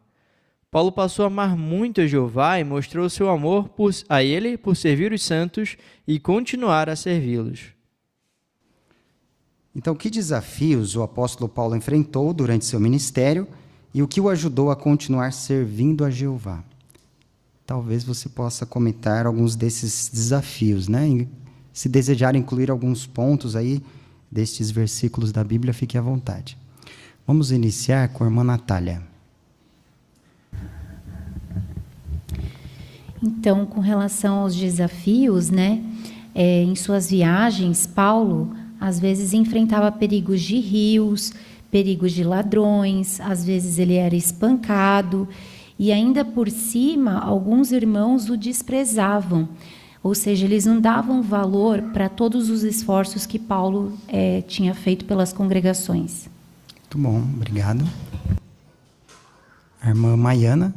Paulo passou a amar muito a Jeová e mostrou seu amor a ele por servir os santos e continuar a servi-los. Então, que desafios o apóstolo Paulo enfrentou durante seu ministério e o que o ajudou a continuar servindo a Jeová? Talvez você possa comentar alguns desses desafios, né? E se desejar incluir alguns pontos aí destes versículos da Bíblia, fique à vontade. Vamos iniciar com a irmã Natália. Então, com relação aos desafios, né? Em suas viagens, Paulo às vezes enfrentava perigos de rios, perigos de ladrões, às vezes ele era espancado, e ainda por cima, alguns irmãos o desprezavam, ou seja, eles não davam valor para todos os esforços que Paulo tinha feito pelas congregações. Muito bom, obrigado. A irmã Maiana.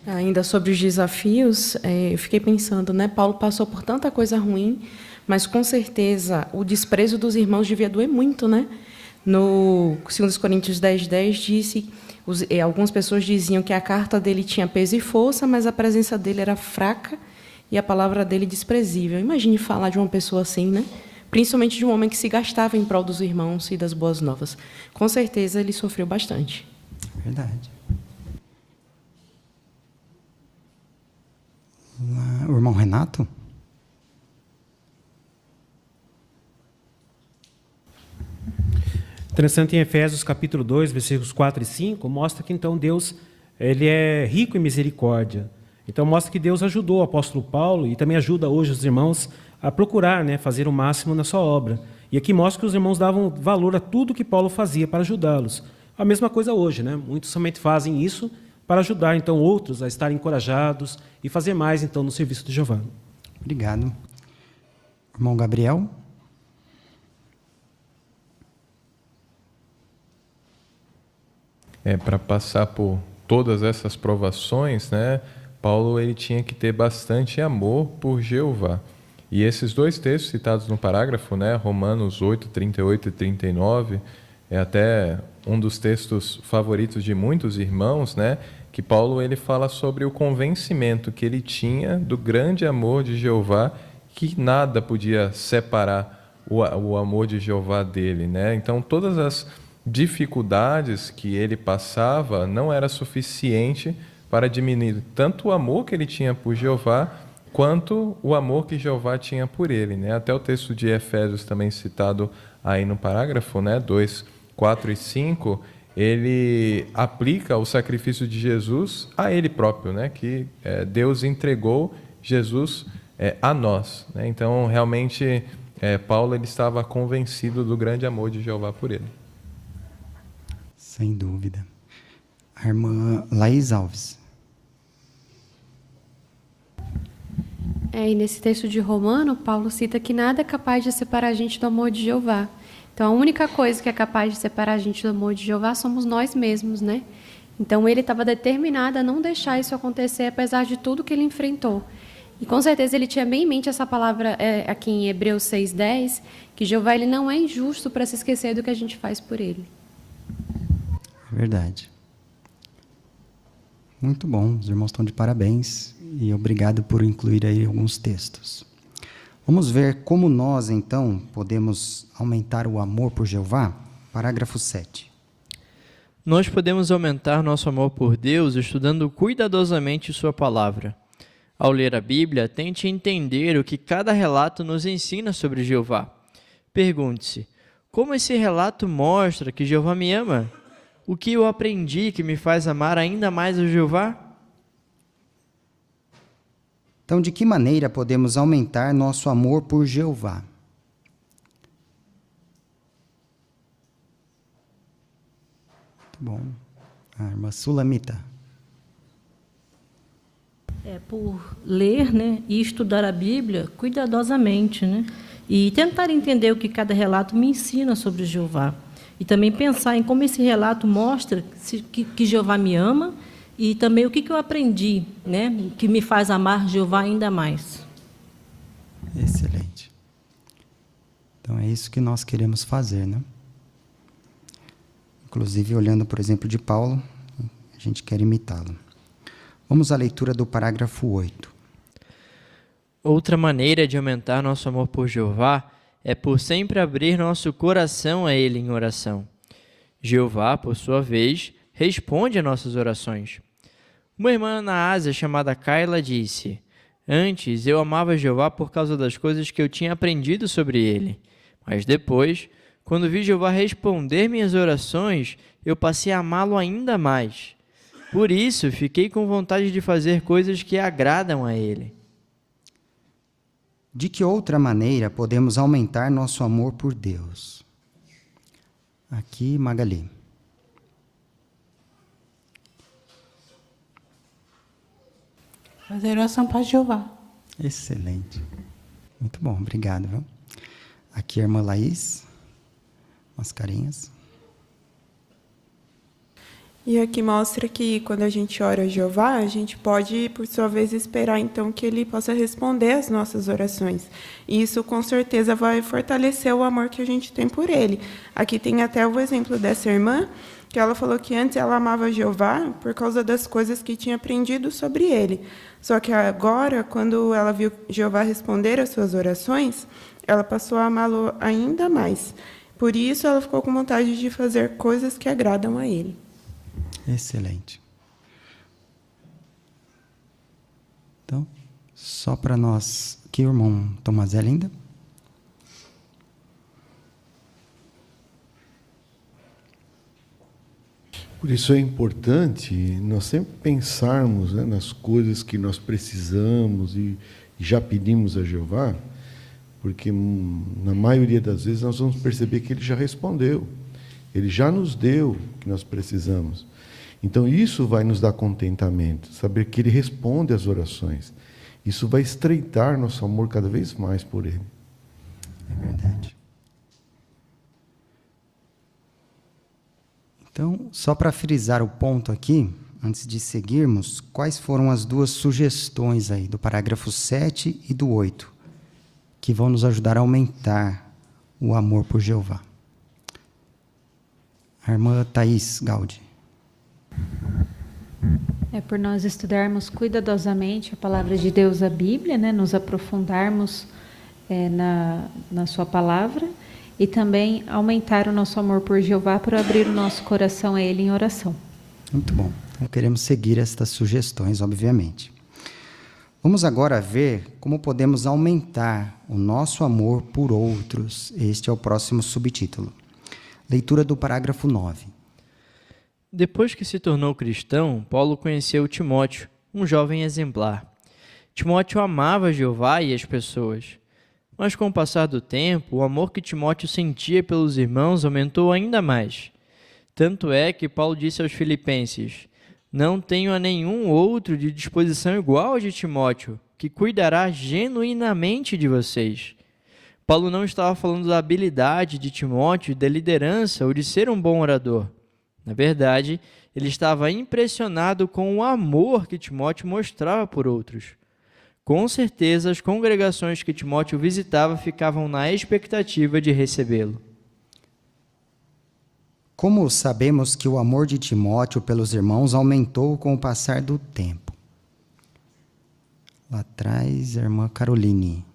Ainda sobre os desafios, eu fiquei pensando, né? Paulo passou por tanta coisa ruim, mas com certeza o desprezo dos irmãos devia doer muito, né? No 2 Coríntios 10:10 disse, algumas pessoas diziam que a carta dele tinha peso e força, mas a presença dele era fraca e a palavra dele desprezível. Imagine falar de uma pessoa assim, né? Principalmente de um homem que se gastava em prol dos irmãos e das boas novas. Com certeza ele sofreu bastante. Verdade. O irmão Renato? Interessante, em Efésios capítulo 2, versículos 4 e 5, mostra que então Deus ele é rico em misericórdia. Então mostra que Deus ajudou o apóstolo Paulo e também ajuda hoje os irmãos a procurar, né, fazer o máximo na sua obra. E aqui mostra que os irmãos davam valor a tudo que Paulo fazia para ajudá-los. A mesma coisa hoje, né? Muitos somente fazem isso para ajudar, então, outros a estarem encorajados e fazer mais, então, no serviço de Jeová. Obrigado. Irmão Gabriel? Para passar por todas essas provações, né, Paulo ele tinha que ter bastante amor por Jeová. E esses dois textos citados no parágrafo, né, Romanos 8, 38 e 39, é até um dos textos favoritos de muitos irmãos, né, que Paulo ele fala sobre o convencimento que ele tinha do grande amor de Jeová, que nada podia separar o amor de Jeová dele, né? Então, todas as dificuldades que ele passava não era suficiente para diminuir tanto o amor que ele tinha por Jeová, quanto o amor que Jeová tinha por ele, né? Até o texto de Efésios também citado aí no parágrafo, né, 2, 4 e 5, ele aplica o sacrifício de Jesus a ele próprio, né? Que Deus entregou Jesus a nós, né? Então, realmente, Paulo ele estava convencido do grande amor de Jeová por ele. Sem dúvida. A irmã Laís Alves. E nesse texto de Romano, Paulo cita que nada é capaz de separar a gente do amor de Jeová. Então, a única coisa que é capaz de separar a gente do amor de Jeová somos nós mesmos, né? Então, ele estava determinado a não deixar isso acontecer, apesar de tudo que ele enfrentou. E, com certeza, ele tinha bem em mente essa palavra aqui em Hebreus 6:10, que Jeová ele não é injusto para se esquecer do que a gente faz por ele. Verdade. Muito bom, os irmãos estão de parabéns e obrigado por incluir aí alguns textos. Vamos ver como nós, então, podemos aumentar o amor por Jeová? Parágrafo 7. Nós podemos aumentar nosso amor por Deus estudando cuidadosamente sua palavra. Ao ler a Bíblia, tente entender o que cada relato nos ensina sobre Jeová. Pergunte-se: como esse relato mostra que Jeová me ama? O que eu aprendi que me faz amar ainda mais o Jeová? Então, de que maneira podemos aumentar nosso amor por Jeová? Muito bom. A irmã Sulamita. Por ler, né, e estudar a Bíblia cuidadosamente, né, e tentar entender o que cada relato me ensina sobre Jeová. E também pensar em como esse relato mostra que Jeová me ama e também o que eu aprendi, né, que me faz amar Jeová ainda mais. Excelente. Então, é isso que nós queremos fazer, né? Inclusive, olhando, por exemplo, de Paulo, a gente quer imitá-lo. Vamos à leitura do parágrafo 8. Outra maneira de aumentar nosso amor por Jeová é por sempre abrir nosso coração a Ele em oração. Jeová, por sua vez, responde a nossas orações. Uma irmã na Ásia chamada Kayla disse: antes eu amava Jeová por causa das coisas que eu tinha aprendido sobre Ele. Mas depois, quando vi Jeová responder minhas orações, eu passei a amá-lo ainda mais. Por isso, fiquei com vontade de fazer coisas que agradam a Ele. De que outra maneira podemos aumentar nosso amor por Deus? Aqui, Magali. Fazer oração para Jeová. Excelente. Muito bom, obrigado. Viu? Aqui, a irmã Laís. Umas carinhas. E aqui mostra que quando a gente ora a Jeová, a gente pode, por sua vez, esperar então que Ele possa responder às nossas orações. E isso, com certeza, vai fortalecer o amor que a gente tem por Ele. Aqui tem até o exemplo dessa irmã, que ela falou que antes ela amava Jeová por causa das coisas que tinha aprendido sobre Ele. Só que agora, quando ela viu Jeová responder às suas orações, ela passou a amá-lo ainda mais. Por isso, ela ficou com vontade de fazer coisas que agradam a Ele. Excelente. Então, só para nós... Aqui o irmão Tomazelli ainda. Por isso é importante nós sempre pensarmos, né, nas coisas que nós precisamos e já pedimos a Jeová, porque na maioria das vezes nós vamos perceber que Ele já respondeu. Ele já nos deu o que nós precisamos. Então, isso vai nos dar contentamento, saber que Ele responde às orações. Isso vai estreitar nosso amor cada vez mais por Ele. É verdade. Então, só para frisar o ponto aqui, antes de seguirmos, quais foram as duas sugestões aí, do parágrafo 7 e do 8, que vão nos ajudar a aumentar o amor por Jeová? A irmã Thaís Gaudi. É por nós estudarmos cuidadosamente a palavra de Deus, a Bíblia, né? Nos aprofundarmos na sua palavra e também aumentar o nosso amor por Jeová por abrir o nosso coração a Ele em oração. Muito bom. Então, queremos seguir estas sugestões, obviamente. Vamos agora ver como podemos aumentar o nosso amor por outros. Este é o próximo subtítulo. Leitura do parágrafo 9. Depois que se tornou cristão, Paulo conheceu Timóteo, um jovem exemplar. Timóteo amava Jeová e as pessoas. Mas com o passar do tempo, o amor que Timóteo sentia pelos irmãos aumentou ainda mais. Tanto é que Paulo disse aos filipenses: não tenho a nenhum outro de disposição igual a de Timóteo, que cuidará genuinamente de vocês. Paulo não estava falando da habilidade de Timóteo, da liderança ou de ser um bom orador. Na verdade, ele estava impressionado com o amor que Timóteo mostrava por outros. Com certeza, as congregações que Timóteo visitava ficavam na expectativa de recebê-lo. Como sabemos que o amor de Timóteo pelos irmãos aumentou com o passar do tempo? Lá atrás, a irmã Caroline.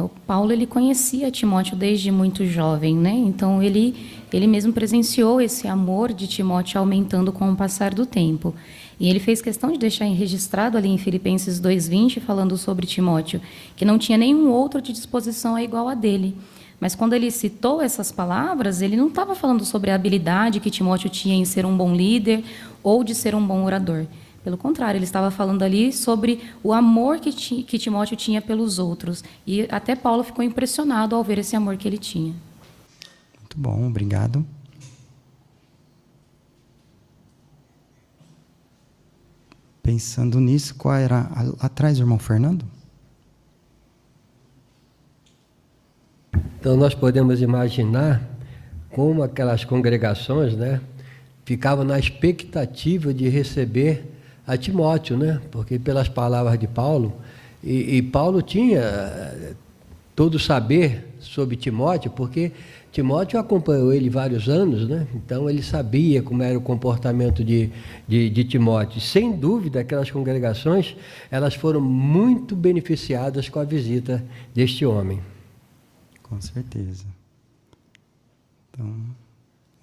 O Paulo, ele conhecia Timóteo desde muito jovem, né? Então ele ele mesmo presenciou esse amor de Timóteo aumentando com o passar do tempo. E ele fez questão de deixar registrado ali em Filipenses 2:20, falando sobre Timóteo, que não tinha nenhum outro de disposição igual a dele. Mas quando ele citou essas palavras, ele não estava falando sobre a habilidade que Timóteo tinha em ser um bom líder ou de ser um bom orador. Pelo contrário, ele estava falando ali sobre o amor que Timóteo tinha pelos outros. E até Paulo ficou impressionado ao ver esse amor que ele tinha. Muito bom, obrigado. Pensando nisso, qual era atrás, irmão Fernando? Então, nós podemos imaginar como aquelas congregações, né, ficavam na expectativa de receber a Timóteo, né, porque pelas palavras de Paulo, e Paulo tinha todo o saber sobre Timóteo, porque Timóteo acompanhou ele vários anos, né, então ele sabia como era o comportamento de Timóteo. Sem dúvida, aquelas congregações, elas foram muito beneficiadas com a visita deste homem. Com certeza. Então,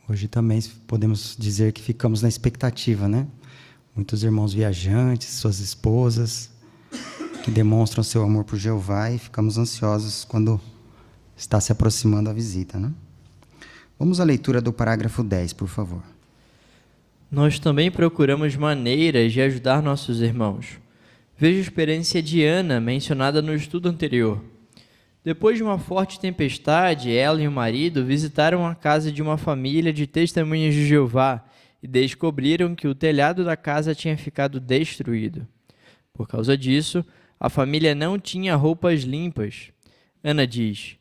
hoje também podemos dizer que ficamos na expectativa, né? Muitos irmãos viajantes, suas esposas, que demonstram seu amor por Jeová e ficamos ansiosos quando está se aproximando a visita, né? Vamos à leitura do parágrafo 10, por favor. Nós também procuramos maneiras de ajudar nossos irmãos. Veja a experiência de Ana, mencionada no estudo anterior. Depois de uma forte tempestade, ela e o marido visitaram a casa de uma família de testemunhas de Jeová e descobriram que o telhado da casa tinha ficado destruído. Por causa disso, a família não tinha roupas limpas. Ana diz: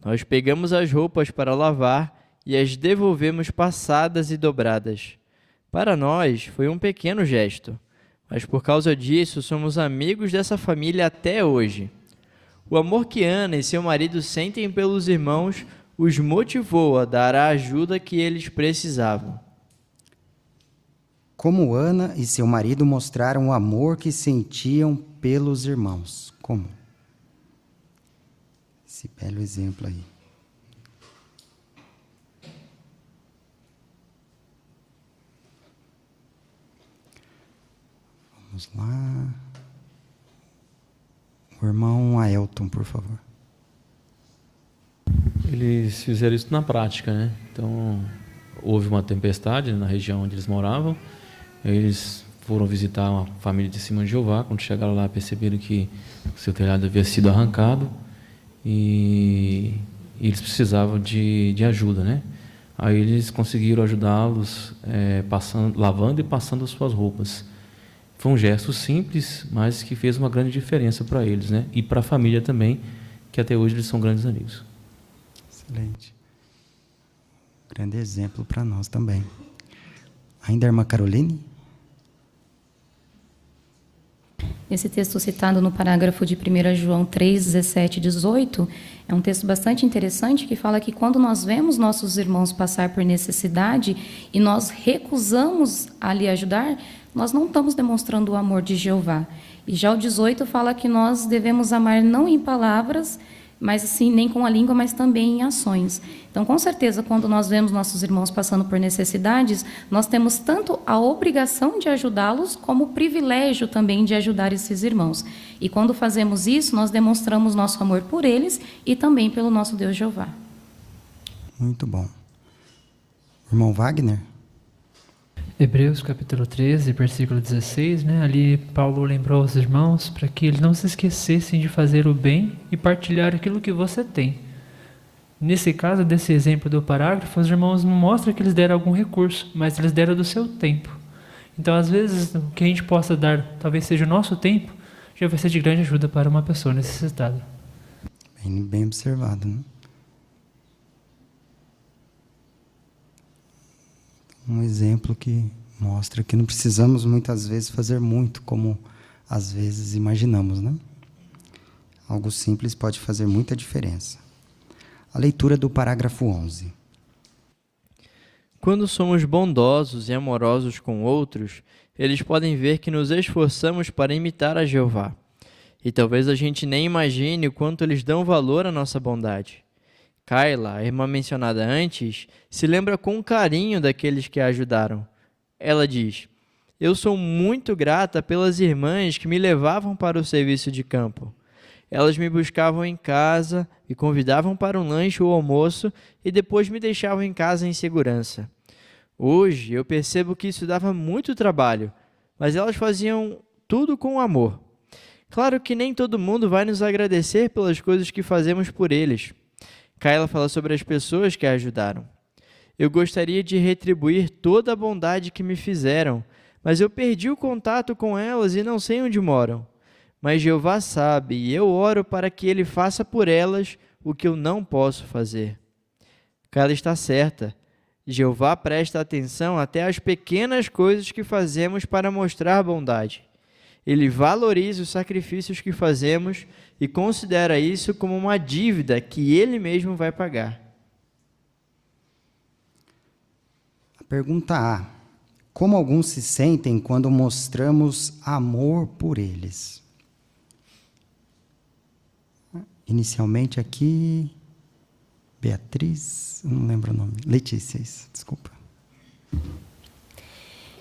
nós pegamos as roupas para lavar e as devolvemos passadas e dobradas. Para nós, foi um pequeno gesto, mas por causa disso somos amigos dessa família até hoje. O amor que Ana e seu marido sentem pelos irmãos os motivou a dar a ajuda que eles precisavam. Como Ana e seu marido mostraram o amor que sentiam pelos irmãos? Como? Esse belo exemplo aí. Vamos lá. O irmão Aelton, por favor. Eles fizeram isso na prática, né? Então, houve uma tempestade na região onde eles moravam. Eles foram visitar uma família de Testemunhas de Jeová. Quando chegaram lá, perceberam que o seu telhado havia sido arrancado e eles precisavam de ajuda, né? Aí eles conseguiram ajudá-los lavando e passando as suas roupas. Foi um gesto simples, mas que fez uma grande diferença para eles, né? E para a família também, que até hoje eles são grandes amigos. Excelente. Grande exemplo para nós também. Ainda a irmã Caroline? Esse texto citado no parágrafo de 1 João 3, 17 e 18 é um texto bastante interessante que fala que quando nós vemos nossos irmãos passar por necessidade e nós recusamos a lhe ajudar, nós não estamos demonstrando o amor de Jeová. E já o 18 fala que nós devemos amar não em palavras, mas assim, nem com a língua, mas também em ações. Então, com certeza, quando nós vemos nossos irmãos passando por necessidades, nós temos tanto a obrigação de ajudá-los, como o privilégio também de ajudar esses irmãos. E quando fazemos isso, nós demonstramos nosso amor por eles e também pelo nosso Deus Jeová. Muito bom. Irmão Wagner? Hebreus capítulo 13, versículo 16, né? Ali Paulo lembrou aos irmãos para que eles não se esquecessem de fazer o bem e partilhar aquilo que você tem. Nesse caso, desse exemplo do parágrafo, os irmãos não mostram que eles deram algum recurso, mas eles deram do seu tempo. Então, às vezes, o que a gente possa dar, talvez seja o nosso tempo, já vai ser de grande ajuda para uma pessoa necessitada. Bem observado, né? Um exemplo que mostra que não precisamos muitas vezes fazer muito, como às vezes imaginamos, né? Algo simples pode fazer muita diferença. A leitura do parágrafo 11. Quando somos bondosos e amorosos com outros, eles podem ver que nos esforçamos para imitar a Jeová. E talvez a gente nem imagine o quanto eles dão valor à nossa bondade. Kaila, a irmã mencionada antes, se lembra com carinho daqueles que a ajudaram. Ela diz: eu sou muito grata pelas irmãs que me levavam para o serviço de campo. Elas me buscavam em casa, me convidavam para um lanche ou almoço e depois me deixavam em casa em segurança. Hoje eu percebo que isso dava muito trabalho, mas elas faziam tudo com amor. Claro que nem todo mundo vai nos agradecer pelas coisas que fazemos por eles. Kaila fala sobre as pessoas que a ajudaram. Eu gostaria de retribuir toda a bondade que me fizeram, mas eu perdi o contato com elas e não sei onde moram. Mas Jeová sabe, e eu oro para que Ele faça por elas o que eu não posso fazer. Kaila está certa. Jeová presta atenção até às pequenas coisas que fazemos para mostrar bondade. Ele valoriza os sacrifícios que fazemos e considera isso como uma dívida que Ele mesmo vai pagar. A pergunta A: como alguns se sentem quando mostramos amor por eles? Inicialmente aqui, Beatriz, não lembro o nome, Letícia, desculpa.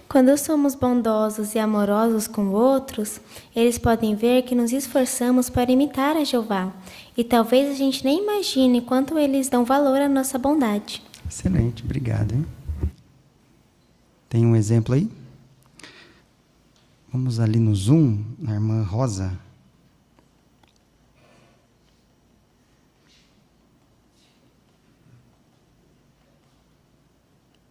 Quando somos bondosos e amorosos com outros, eles podem ver que nos esforçamos para imitar a Jeová. E talvez a gente nem imagine quanto eles dão valor à nossa bondade. Excelente, obrigado. Hein? Tem um exemplo aí? Vamos ali no Zoom, na irmã Rosa.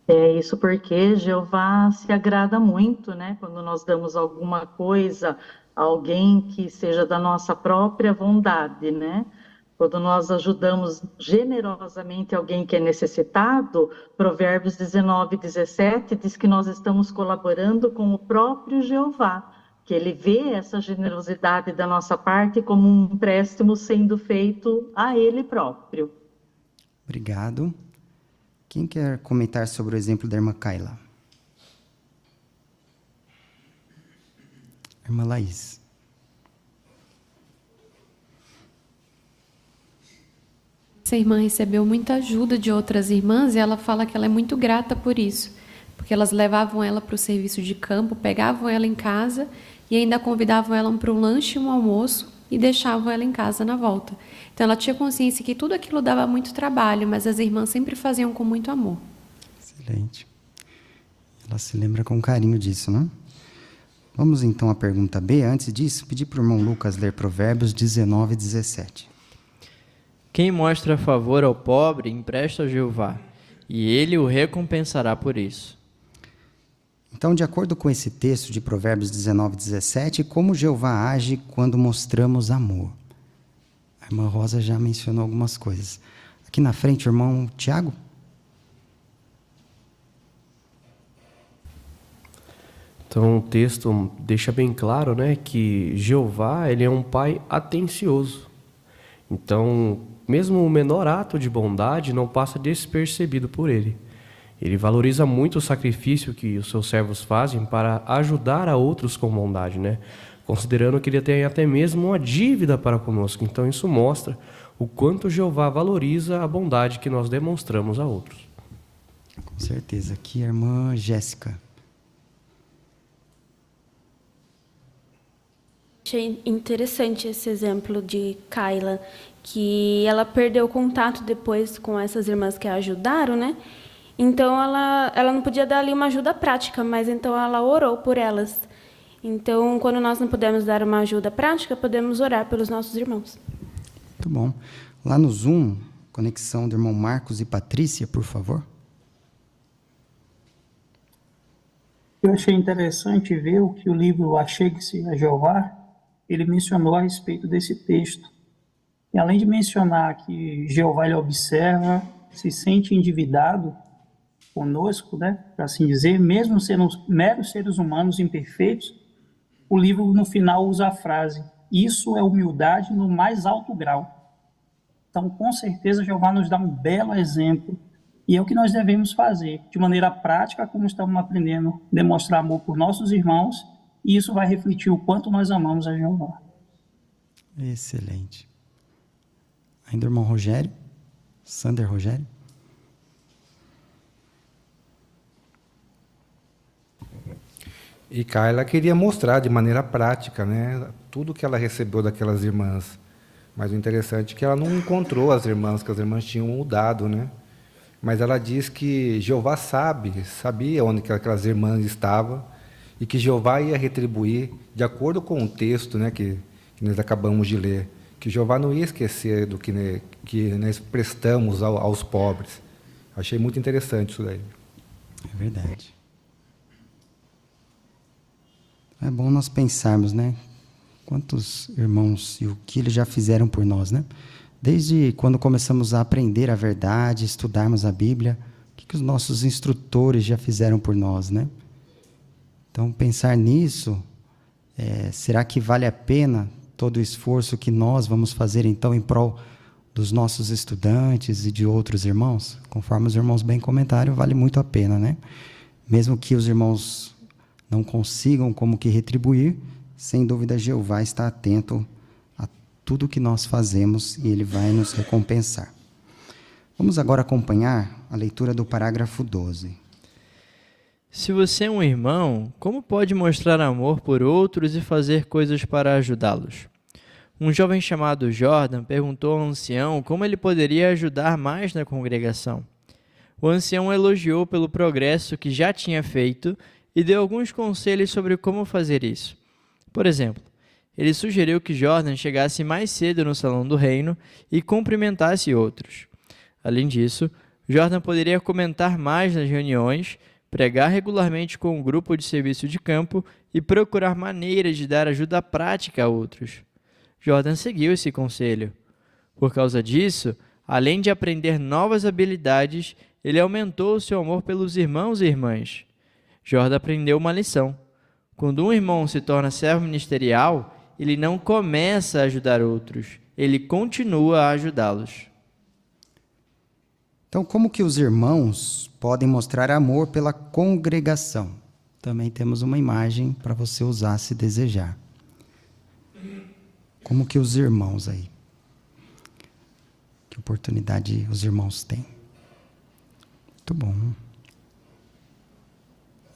É isso porque Jeová se agrada muito, né? Quando nós damos alguma coisa a alguém que seja da nossa própria vontade, né? Quando nós ajudamos generosamente alguém que é necessitado, Provérbios 19:17 diz que nós estamos colaborando com o próprio Jeová, que ele vê essa generosidade da nossa parte como um empréstimo sendo feito a ele próprio. Obrigado. Quem quer comentar sobre o exemplo da irmã Kaila? Irmã Laís. Essa irmã recebeu muita ajuda de outras irmãs e ela fala que ela é muito grata por isso, porque elas levavam ela para o serviço de campo, pegavam ela em casa e ainda convidavam ela para um lanche e um almoço e deixavam ela em casa na volta. Então ela tinha consciência que tudo aquilo dava muito trabalho, mas as irmãs sempre faziam com muito amor. Excelente. Ela se lembra com carinho disso, né? Vamos então à pergunta B. Antes disso, pedir para o irmão Lucas ler Provérbios 19:17. Quem mostra favor ao pobre empresta a Jeová, e ele o recompensará por isso. Então, de acordo com esse texto de Provérbios 19:17, como Jeová age quando mostramos amor? A irmã Rosa já mencionou algumas coisas. Aqui na frente, o irmão Tiago. Então, o texto deixa bem claro, né, que Jeová, ele é um pai atencioso. Então, mesmo o menor ato de bondade não passa despercebido por ele. Ele valoriza muito o sacrifício que os seus servos fazem para ajudar a outros com bondade, né? Considerando que ele tem até mesmo uma dívida para conosco. Então isso mostra o quanto Jeová valoriza a bondade que nós demonstramos a outros. Com certeza. Aqui a irmã Jéssica. Achei interessante esse exemplo de Kaila, que ela perdeu contato depois com essas irmãs que a ajudaram, né? Então, ela não podia dar ali uma ajuda prática, mas então ela orou por elas. Então, quando nós não podemos dar uma ajuda prática, podemos orar pelos nossos irmãos. Muito bom. Lá no Zoom, conexão do irmão Marcos e Patrícia, por favor. Eu achei interessante ver o que o livro Achegue-se a Jeová, ele mencionou a respeito desse texto. E além de mencionar que Jeová ele observa, se sente endividado conosco, né, para assim dizer, mesmo sendo meros seres humanos imperfeitos, o livro no final usa a frase: isso é humildade no mais alto grau. Então, com certeza, Jeová nos dá um belo exemplo e é o que nós devemos fazer, de maneira prática, como estamos aprendendo, demonstrar amor por nossos irmãos, e isso vai refletir o quanto nós amamos a Jeová. Excelente. Ainda o irmão Rogério. Sander Rogério. E Kayla queria mostrar de maneira prática, né, tudo que ela recebeu daquelas irmãs. Mas o interessante é que ela não encontrou as irmãs, que as irmãs tinham mudado, né? Mas ela diz que Jeová sabia onde que aquelas irmãs estavam e que Jeová ia retribuir de acordo com o texto, né, que nós acabamos de ler, que Jeová não ia esquecer do que nós prestamos aos pobres. Achei muito interessante isso daí. É verdade. É bom nós pensarmos, né? Quantos irmãos e o que eles já fizeram por nós, né? Desde quando começamos a aprender a verdade, estudarmos a Bíblia, o que os nossos instrutores já fizeram por nós, né? Então, pensar nisso, será que vale a pena todo o esforço que nós vamos fazer, então, em prol dos nossos estudantes e de outros irmãos? Conforme os irmãos bem comentaram, vale muito a pena, né? Mesmo que os irmãos não consigam como que retribuir, sem dúvida Jeová está atento a tudo que nós fazemos e Ele vai nos recompensar. Vamos agora acompanhar a leitura do parágrafo 12. Se você é um irmão, como pode mostrar amor por outros e fazer coisas para ajudá-los? Um jovem chamado Jordan perguntou ao ancião como ele poderia ajudar mais na congregação. O ancião elogiou pelo progresso que já tinha feito e deu alguns conselhos sobre como fazer isso. Por exemplo, ele sugeriu que Jordan chegasse mais cedo no salão do reino e cumprimentasse outros. Além disso, Jordan poderia comentar mais nas reuniões, pregar regularmente com um grupo de serviço de campo e procurar maneiras de dar ajuda prática a outros. Jordan seguiu esse conselho. Por causa disso, além de aprender novas habilidades, ele aumentou o seu amor pelos irmãos e irmãs. Jordan aprendeu uma lição. Quando um irmão se torna servo ministerial, ele não começa a ajudar outros, ele continua a ajudá-los. Então, como que os irmãos podem mostrar amor pela congregação? Também temos uma imagem para você usar se desejar. Como que os irmãos aí? Que oportunidade os irmãos têm? Muito bom.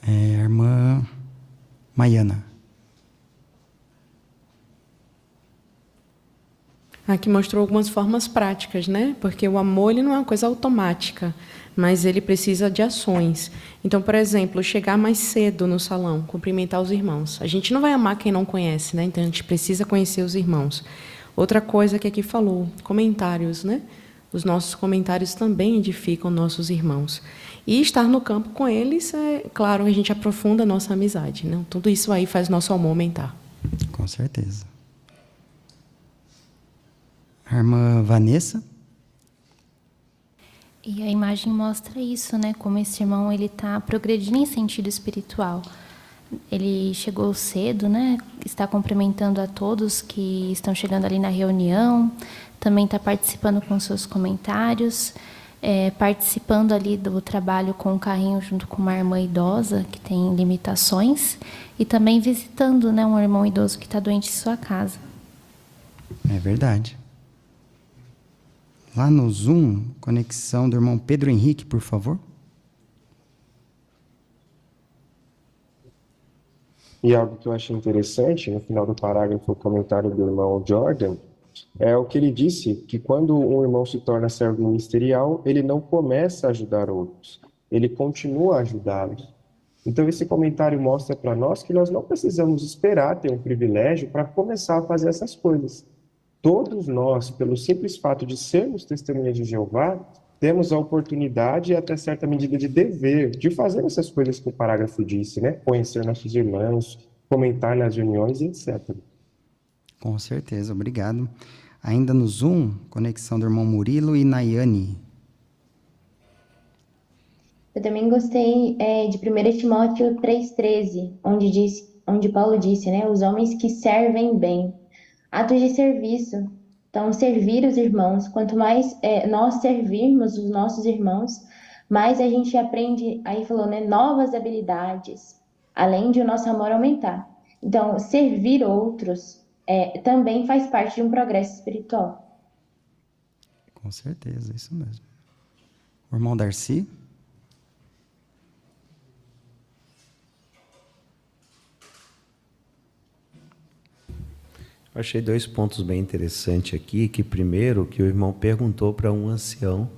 Irmã Maiana. Aqui mostrou algumas formas práticas, né? Porque o amor ele não é uma coisa automática, mas ele precisa de ações. Então, por exemplo, chegar mais cedo no salão, cumprimentar os irmãos. A gente não vai amar quem não conhece, né? Então a gente precisa conhecer os irmãos. Outra coisa que aqui falou, comentários, né? Os nossos comentários também edificam nossos irmãos. E estar no campo com eles, claro, a gente aprofunda a nossa amizade, né? Tudo isso aí faz nosso amor aumentar. Com certeza. A irmã Vanessa? E a imagem mostra isso, né? Como esse irmão ele está progredindo em sentido espiritual. Ele chegou cedo, né? Está cumprimentando a todos que estão chegando ali na reunião. Também está participando com seus comentários. Participando ali do trabalho com o carrinho junto com uma irmã idosa que tem limitações. E também visitando, né, um irmão idoso que está doente em sua casa. É verdade. Lá no Zoom, conexão do irmão Pedro Henrique, por favor. E algo que eu achei interessante, no final do parágrafo, o comentário do irmão Jordan, é o que ele disse, que quando um irmão se torna servo ministerial, ele não começa a ajudar outros, ele continua a ajudá-los. Então, esse comentário mostra para nós que nós não precisamos esperar ter um privilégio para começar a fazer essas coisas. Todos nós, pelo simples fato de sermos testemunhas de Jeová, temos a oportunidade e até certa medida de dever de fazer essas coisas que o parágrafo disse, né? Conhecer nossos irmãos, comentar nas reuniões, etc. Com certeza, obrigado. Ainda no Zoom, conexão do irmão Murilo e Nayane. Eu também gostei de 1 Timóteo 3,13, onde Paulo disse, né? Os homens que servem bem. Atos de serviço. Então, servir os irmãos. Quanto mais nós servirmos os nossos irmãos, mais a gente aprende, aí falou, né? Novas habilidades, além de o nosso amor aumentar. Então, servir outros também faz parte de um progresso espiritual. Com Com certeza, isso mesmo. O irmão Darcy? Eu achei 2 pontos bem interessantes aqui, que primeiro, que o irmão perguntou para um ancião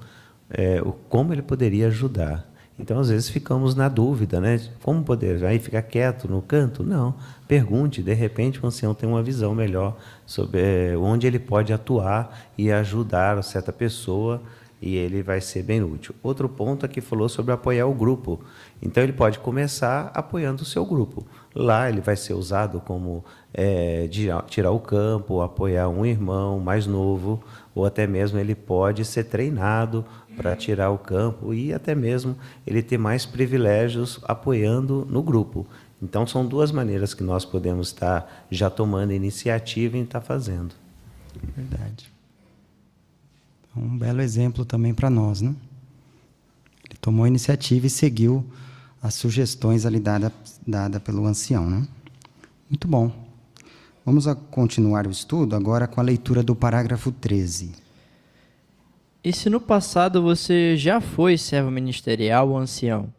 como ele poderia ajudar. Então, às vezes, ficamos na dúvida, né? Como poder? Aí ficar quieto no canto? Não. Pergunte, de repente o ancião tem uma visão melhor sobre onde ele pode atuar e ajudar certa pessoa, e ele vai ser bem útil. Outro ponto aqui falou sobre apoiar o grupo. Então, ele pode começar apoiando o seu grupo. Lá ele vai ser usado como tirar o campo, apoiar um irmão mais novo, ou até mesmo ele pode ser treinado para tirar o campo e até mesmo ele ter mais privilégios apoiando no grupo. Então, são 2 maneiras que nós podemos estar já tomando iniciativa e estar fazendo. Verdade. Um belo exemplo também para nós, né? Ele tomou a iniciativa e seguiu as sugestões ali dada pelo ancião, né? Muito bom. Vamos continuar o estudo agora com a leitura do parágrafo 13. E se no passado você já foi servo ministerial ou ancião,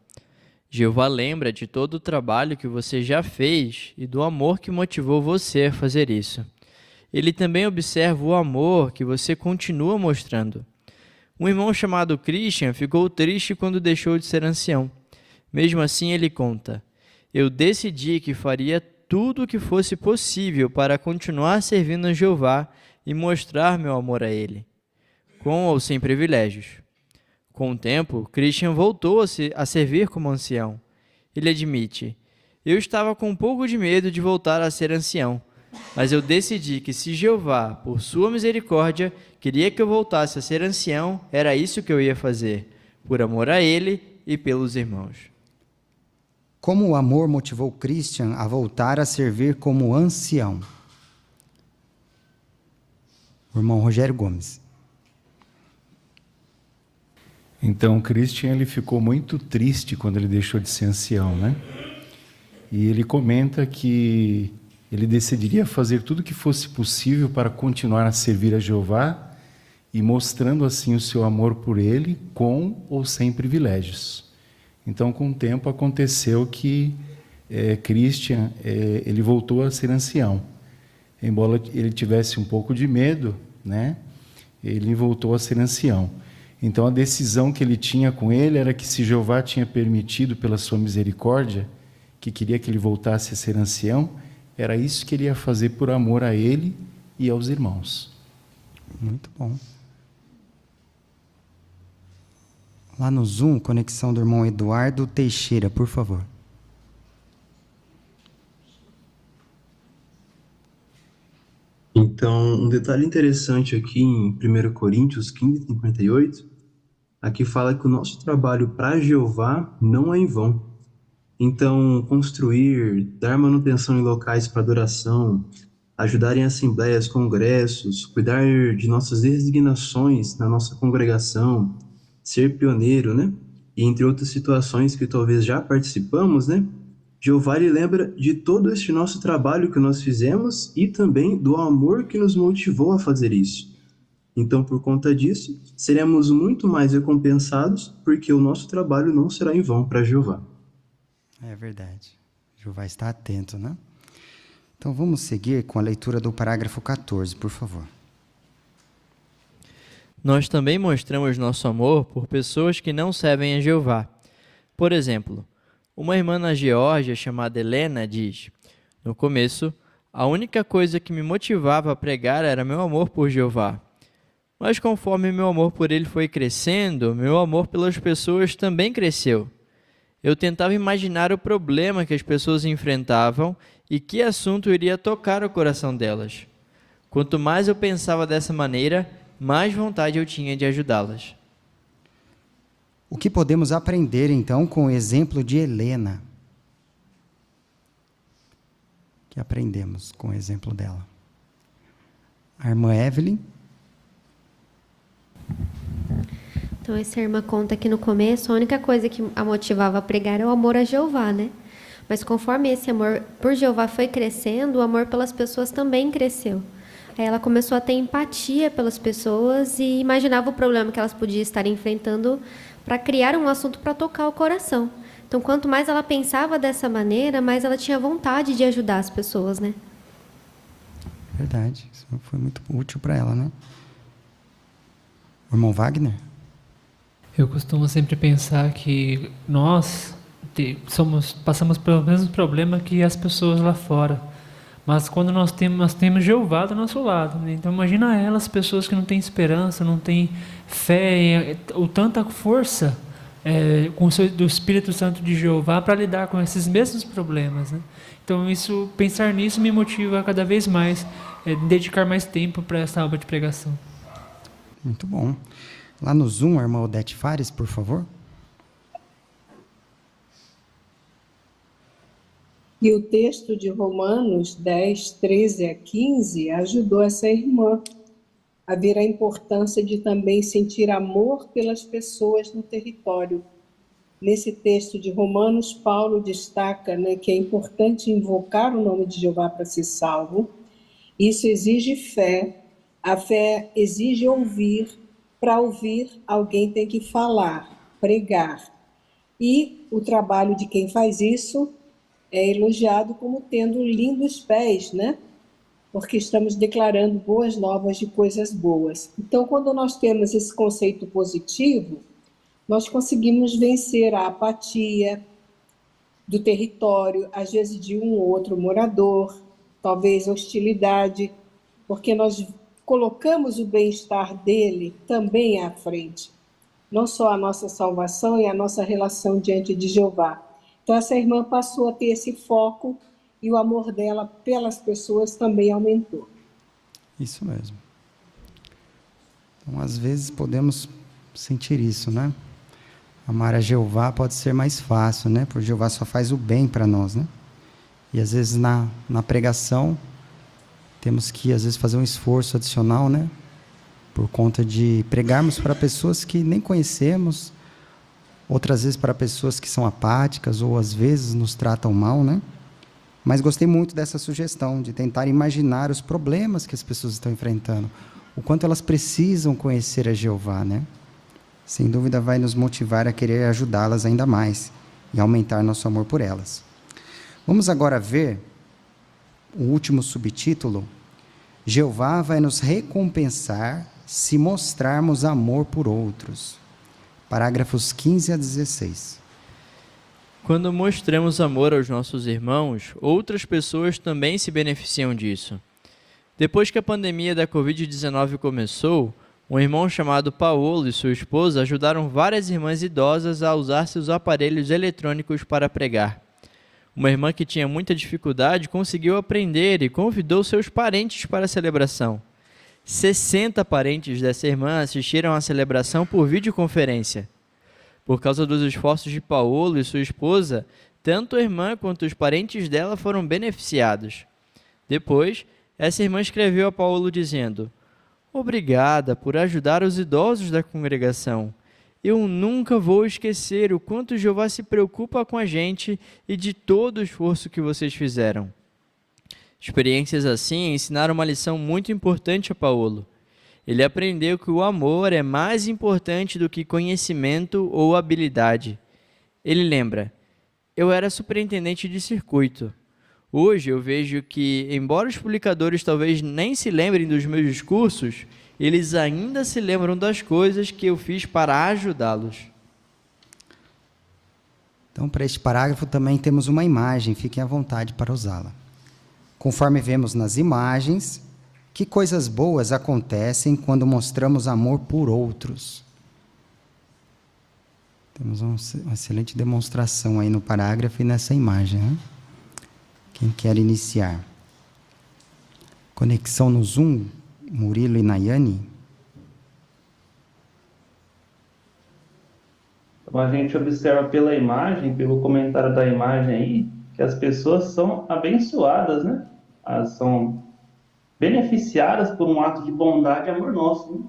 Jeová lembra de todo o trabalho que você já fez e do amor que motivou você a fazer isso. Ele também observa o amor que você continua mostrando. Um irmão chamado Christian ficou triste quando deixou de ser ancião. Mesmo assim, ele conta: eu decidi que faria tudo o que fosse possível para continuar servindo a Jeová e mostrar meu amor a Ele, com ou sem privilégios. Com o tempo, Christian voltou a servir como ancião. Ele admite: eu estava com um pouco de medo de voltar a ser ancião, mas eu decidi que se Jeová, por sua misericórdia, queria que eu voltasse a ser ancião, era isso que eu ia fazer, por amor a Ele e pelos irmãos. Como o amor motivou Christian a voltar a servir como ancião? O irmão Rogério Gomes. Então, Christian ele ficou muito triste quando ele deixou de ser ancião, né? E ele comenta que ele decidiria fazer tudo o que fosse possível para continuar a servir a Jeová e mostrando assim o seu amor por Ele, com ou sem privilégios. Então, com o tempo, aconteceu que Christian ele voltou a ser ancião. Embora ele tivesse um pouco de medo, né? Ele voltou a ser ancião. Então, a decisão que ele tinha com ele era que se Jeová tinha permitido, pela sua misericórdia, que queria que ele voltasse a ser ancião, era isso que ele ia fazer por amor a ele e aos irmãos. Muito bom. Lá no Zoom, conexão do irmão Eduardo Teixeira, por favor. Então, um detalhe interessante aqui em 1 Coríntios 15, 58, aqui fala que o nosso trabalho para Jeová não é em vão. Então, construir, dar manutenção em locais para adoração, ajudar em assembleias, congressos, cuidar de nossas designações na nossa congregação, ser pioneiro, né? E entre outras situações que talvez já participamos, né? Jeová lhe lembra de todo este nosso trabalho que nós fizemos e também do amor que nos motivou a fazer isso. Então, por conta disso, seremos muito mais recompensados, porque o nosso trabalho não será em vão para Jeová. É verdade. Jeová está atento, né? Então, vamos seguir com a leitura do parágrafo 14, por favor. Nós também mostramos nosso amor por pessoas que não servem a Jeová. Por exemplo, uma irmã na Geórgia chamada Helena diz: no começo, a única coisa que me motivava a pregar era meu amor por Jeová. Mas conforme meu amor por ele foi crescendo, meu amor pelas pessoas também cresceu. Eu tentava imaginar o problema que as pessoas enfrentavam e que assunto iria tocar o coração delas. Quanto mais eu pensava dessa maneira, mais vontade eu tinha de ajudá-las. O que podemos aprender, então, com o exemplo de Helena? O que aprendemos com o exemplo dela? A irmã Evelyn? Então, essa irmã conta que no começo a única coisa que a motivava a pregar é o amor a Jeová, né? Mas conforme esse amor por Jeová foi crescendo, o amor pelas pessoas também cresceu. ela começou a ter empatia pelas pessoas e imaginava o problema que elas podiam estar enfrentando para criar um assunto para tocar o coração. Então, quanto mais ela pensava dessa maneira, mais ela tinha vontade de ajudar as pessoas, né? Verdade. Isso foi muito útil para ela, né? O irmão Wagner? Eu costumo sempre pensar que nós passamos pelo mesmo problema que as pessoas lá fora. Mas quando nós temos Jeová do nosso lado, né? Então imagina elas, pessoas que não têm esperança, não têm fé, ou tanta força do Espírito Santo de Jeová para lidar com esses mesmos problemas, né? Então pensar nisso me motiva a cada vez mais, dedicar mais tempo para essa obra de pregação. Muito bom. Lá no Zoom, a irmã Odete Fares, por favor. E o texto de Romanos 10, 13 a 15 ajudou essa irmã a ver a importância de também sentir amor pelas pessoas no território. Nesse texto de Romanos, Paulo destaca, né, que é importante invocar o nome de Jeová para ser salvo. Isso exige fé. A fé exige ouvir. Para ouvir, alguém tem que falar, pregar. E o trabalho de quem faz isso é elogiado como tendo lindos pés, né? Porque estamos declarando boas novas de coisas boas. Então, quando nós temos esse conceito positivo, nós conseguimos vencer a apatia do território, às vezes de um ou outro morador, talvez hostilidade, porque nós colocamos o bem-estar dele também à frente, não só a nossa salvação e a nossa relação diante de Jeová. Então, essa irmã passou a ter esse foco e o amor dela pelas pessoas também aumentou. Isso mesmo. Então, às vezes, podemos sentir isso, né? Amar a Jeová pode ser mais fácil, né? Porque Jeová só faz o bem para nós, né? E, às vezes, na pregação, temos que, às vezes, fazer um esforço adicional, né? Por conta de pregarmos para pessoas que nem conhecemos, outras vezes para pessoas que são apáticas ou às vezes nos tratam mal, né? Mas gostei muito dessa sugestão de tentar imaginar os problemas que as pessoas estão enfrentando, o quanto elas precisam conhecer a Jeová, né? Sem dúvida vai nos motivar a querer ajudá-las ainda mais e aumentar nosso amor por elas. Vamos agora ver o último subtítulo. Jeová vai nos recompensar se mostrarmos amor por outros. Parágrafos 15 a 16. Quando mostramos amor aos nossos irmãos, outras pessoas também se beneficiam disso. Depois que a pandemia da Covid-19 começou, um irmão chamado Paulo e sua esposa ajudaram várias irmãs idosas a usar seus aparelhos eletrônicos para pregar. Uma irmã que tinha muita dificuldade conseguiu aprender e convidou seus parentes para a celebração. 60 parentes dessa irmã assistiram à celebração por videoconferência. Por causa dos esforços de Paulo e sua esposa, tanto a irmã quanto os parentes dela foram beneficiados. Depois, essa irmã escreveu a Paulo dizendo: "Obrigada por ajudar os idosos da congregação. Eu nunca vou esquecer o quanto Jeová se preocupa com a gente e de todo o esforço que vocês fizeram." Experiências assim ensinaram uma lição muito importante a Paulo. Ele aprendeu que o amor é mais importante do que conhecimento ou habilidade. Ele lembra: "Eu era superintendente de circuito. Hoje eu vejo que, embora os publicadores talvez nem se lembrem dos meus discursos, eles ainda se lembram das coisas que eu fiz para ajudá-los." Então, para este parágrafo também temos uma imagem, fiquem à vontade para usá-la. Conforme vemos nas imagens, que coisas boas acontecem quando mostramos amor por outros. Temos uma excelente demonstração aí no parágrafo e nessa imagem, né? Quem quer iniciar? Conexão no Zoom, Murilo e Nayane. Então, a gente observa pela imagem, pelo comentário da imagem aí, que as pessoas são abençoadas, né? Elas são beneficiadas por um ato de bondade e amor nosso, né?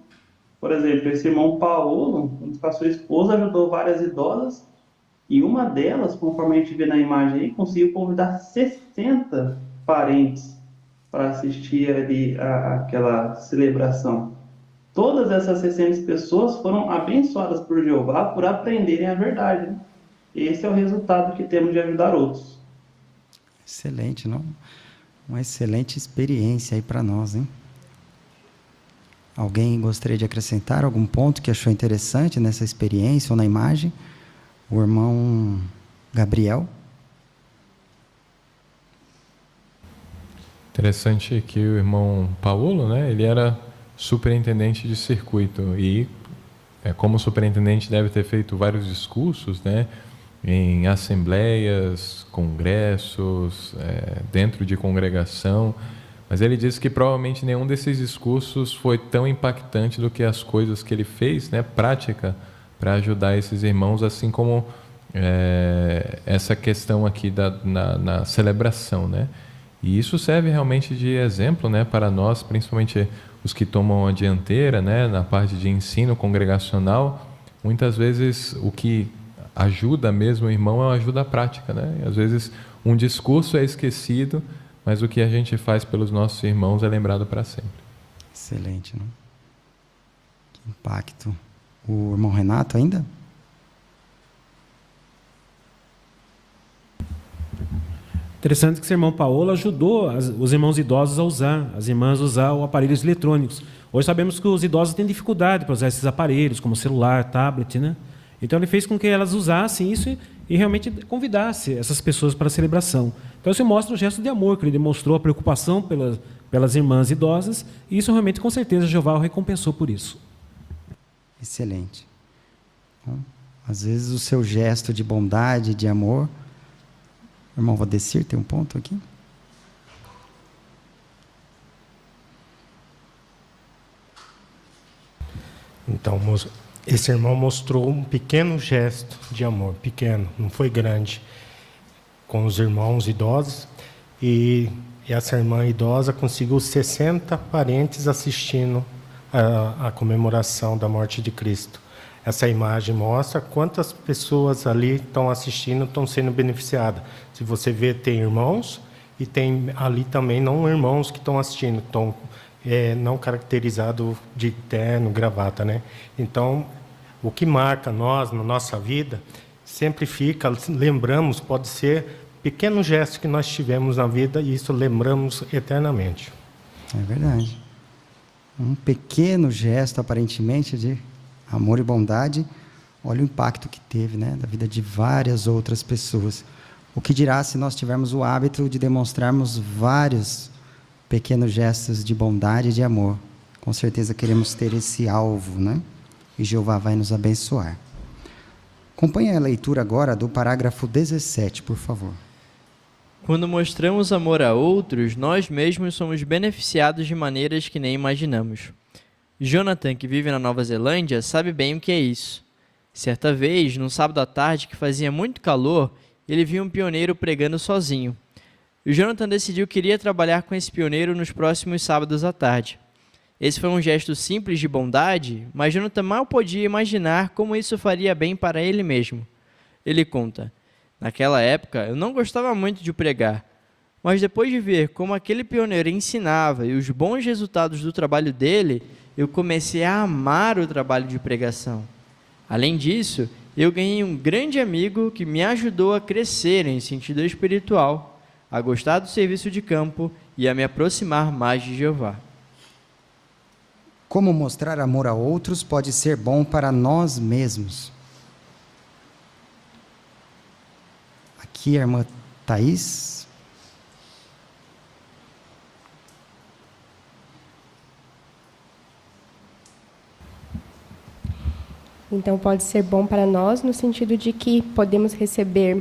Por exemplo, esse irmão Paulo, junto com a sua esposa, ajudou várias idosas, e uma delas, conforme a gente vê na imagem aí, conseguiu convidar 60 parentes. para assistir ali aquela celebração. Todas essas 600 pessoas foram abençoadas por Jeová por aprenderem a verdade, né? Esse é o resultado que temos de ajudar outros. Excelente, não? Uma excelente experiência aí para nós, hein? Alguém gostaria de acrescentar algum ponto que achou interessante nessa experiência ou na imagem? O irmão Gabriel? Interessante que o irmão Paulo, né, ele era superintendente de circuito e, como superintendente, deve ter feito vários discursos, né, em assembleias, congressos, dentro de congregação, mas ele disse que provavelmente nenhum desses discursos foi tão impactante do que as coisas que ele fez, né, prática, para ajudar esses irmãos, assim como essa questão aqui na celebração, né? E isso serve realmente de exemplo, né, para nós, principalmente os que tomam a dianteira, né, na parte de ensino congregacional. Muitas vezes o que ajuda mesmo o irmão é uma ajuda prática, né? E às vezes um discurso é esquecido, mas o que a gente faz pelos nossos irmãos é lembrado para sempre. Excelente, né? Que impacto. O irmão Renato ainda? Interessante que esse irmão Paulo ajudou os irmãos idosos a usar, as irmãs a usar os aparelhos eletrônicos. Hoje sabemos que os idosos têm dificuldade para usar esses aparelhos, como celular, tablet, né? Então ele fez com que elas usassem isso e realmente convidasse essas pessoas para a celebração. Então isso mostra um gesto de amor, que ele demonstrou a preocupação pelas irmãs idosas, e isso realmente, com certeza, Jeová o recompensou por isso. Excelente. Bom, às vezes o seu gesto de bondade, de amor... Irmão Valdecir, tem um ponto aqui? Então, esse irmão mostrou um pequeno gesto de amor, pequeno, não foi grande, com os irmãos idosos, e essa irmã idosa conseguiu 60 parentes assistindo a comemoração da morte de Cristo. Essa imagem mostra quantas pessoas ali estão assistindo, estão sendo beneficiadas. Se você vê, tem irmãos, e tem ali também não irmãos que estão assistindo, estão não caracterizados de terno, gravata, né? Então, o que marca nós, na nossa vida, sempre fica, lembramos, pode ser pequeno gesto que nós tivemos na vida, e isso lembramos eternamente. É verdade. Um pequeno gesto, aparentemente, de amor e bondade, olha o impacto que teve, né, da vida de várias outras pessoas. O que dirá se nós tivermos o hábito de demonstrarmos vários pequenos gestos de bondade e de amor? Com certeza queremos ter esse alvo, né? E Jeová vai nos abençoar. Acompanhe a leitura agora do parágrafo 17, por favor. Quando mostramos amor a outros, nós mesmos somos beneficiados de maneiras que nem imaginamos. Jonathan, que vive na Nova Zelândia, sabe bem o que é isso. Certa vez, num sábado à tarde que fazia muito calor, ele viu um pioneiro pregando sozinho. O Jonathan decidiu que iria trabalhar com esse pioneiro nos próximos sábados à tarde. Esse foi um gesto simples de bondade, mas Jonathan mal podia imaginar como isso faria bem para ele mesmo. Ele conta: naquela época, eu não gostava muito de pregar, mas depois de ver como aquele pioneiro ensinava e os bons resultados do trabalho dele, eu comecei a amar o trabalho de pregação. Além disso, eu ganhei um grande amigo que me ajudou a crescer em sentido espiritual, a gostar do serviço de campo e a me aproximar mais de Jeová. Como mostrar amor a outros pode ser bom para nós mesmos? Aqui a irmã Thaís. Então, pode ser bom para nós no sentido de que podemos receber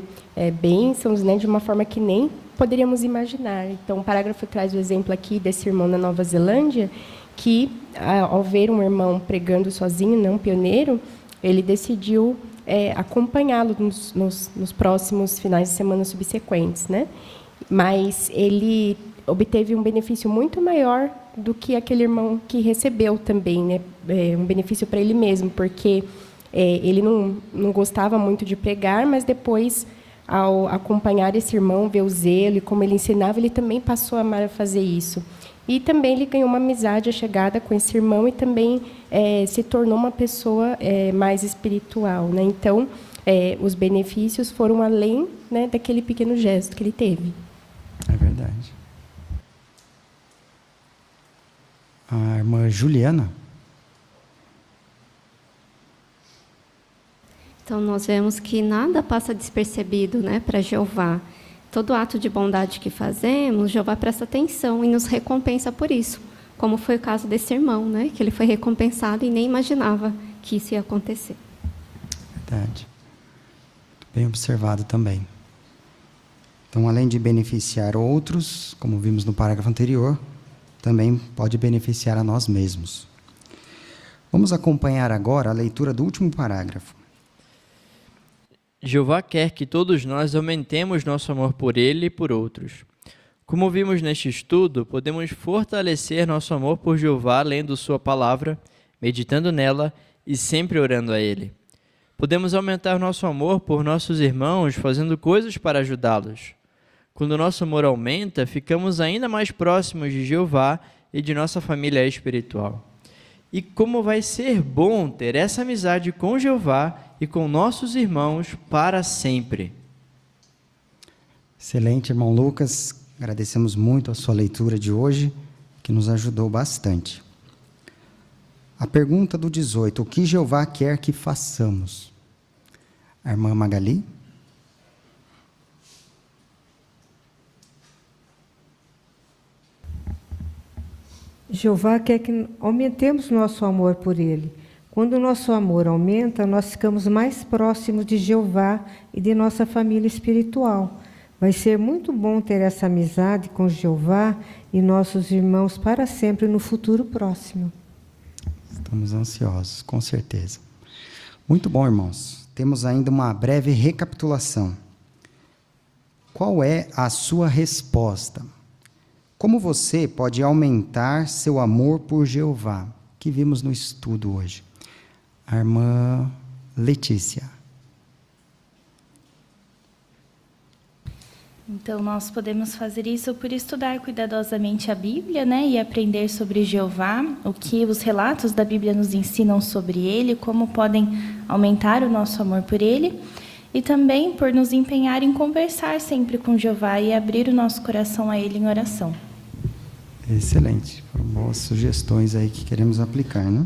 bênçãos, né, de uma forma que nem poderíamos imaginar. Então, o parágrafo traz o exemplo aqui desse irmão na Nova Zelândia, que, ao ver um irmão pregando sozinho, não pioneiro, ele decidiu acompanhá-lo nos próximos finais de semana subsequentes, né? Mas ele obteve um benefício muito maior do que aquele irmão que recebeu também, né? Um benefício para ele mesmo, porque ele não gostava muito de pregar, mas depois, ao acompanhar esse irmão, ver o zelo e como ele ensinava, ele também passou a amar a fazer isso. E também ele ganhou uma amizade chegada com esse irmão e também se tornou uma pessoa mais espiritual, né? Então, os benefícios foram além, né, daquele pequeno gesto que ele teve. É verdade. A irmã Juliana. Então, nós vemos que nada passa despercebido, né, para Jeová. Todo ato de bondade que fazemos, Jeová presta atenção e nos recompensa por isso, como foi o caso desse irmão, né, que ele foi recompensado e nem imaginava que isso ia acontecer. Verdade. Bem observado também. Então, além de beneficiar outros, como vimos no parágrafo anterior, também pode beneficiar a nós mesmos. Vamos acompanhar agora a leitura do último parágrafo. Jeová quer que todos nós aumentemos nosso amor por Ele e por outros. Como vimos neste estudo, podemos fortalecer nosso amor por Jeová lendo Sua palavra, meditando nela e sempre orando a Ele. Podemos aumentar nosso amor por nossos irmãos fazendo coisas para ajudá-los. Quando nosso amor aumenta, ficamos ainda mais próximos de Jeová e de nossa família espiritual. E como vai ser bom ter essa amizade com Jeová e com nossos irmãos para sempre. Excelente, irmão Lucas. Agradecemos muito a sua leitura de hoje, que nos ajudou bastante. A pergunta do 18. O que Jeová quer que façamos? A irmã Magali? Jeová quer que aumentemos nosso amor por Ele. Quando o nosso amor aumenta, nós ficamos mais próximos de Jeová e de nossa família espiritual. Vai ser muito bom ter essa amizade com Jeová e nossos irmãos para sempre no futuro próximo. Estamos ansiosos, com certeza. Muito bom, irmãos. Temos ainda uma breve recapitulação. Qual é a sua resposta? Como você pode aumentar seu amor por Jeová? Que vimos no estudo hoje. A irmã Letícia. Então, nós podemos fazer isso por estudar cuidadosamente a Bíblia, né, e aprender sobre Jeová, o que os relatos da Bíblia nos ensinam sobre Ele, como podem aumentar o nosso amor por Ele, e também por nos empenhar em conversar sempre com Jeová e abrir o nosso coração a Ele em oração. Excelente, foram boas sugestões aí que queremos aplicar, né?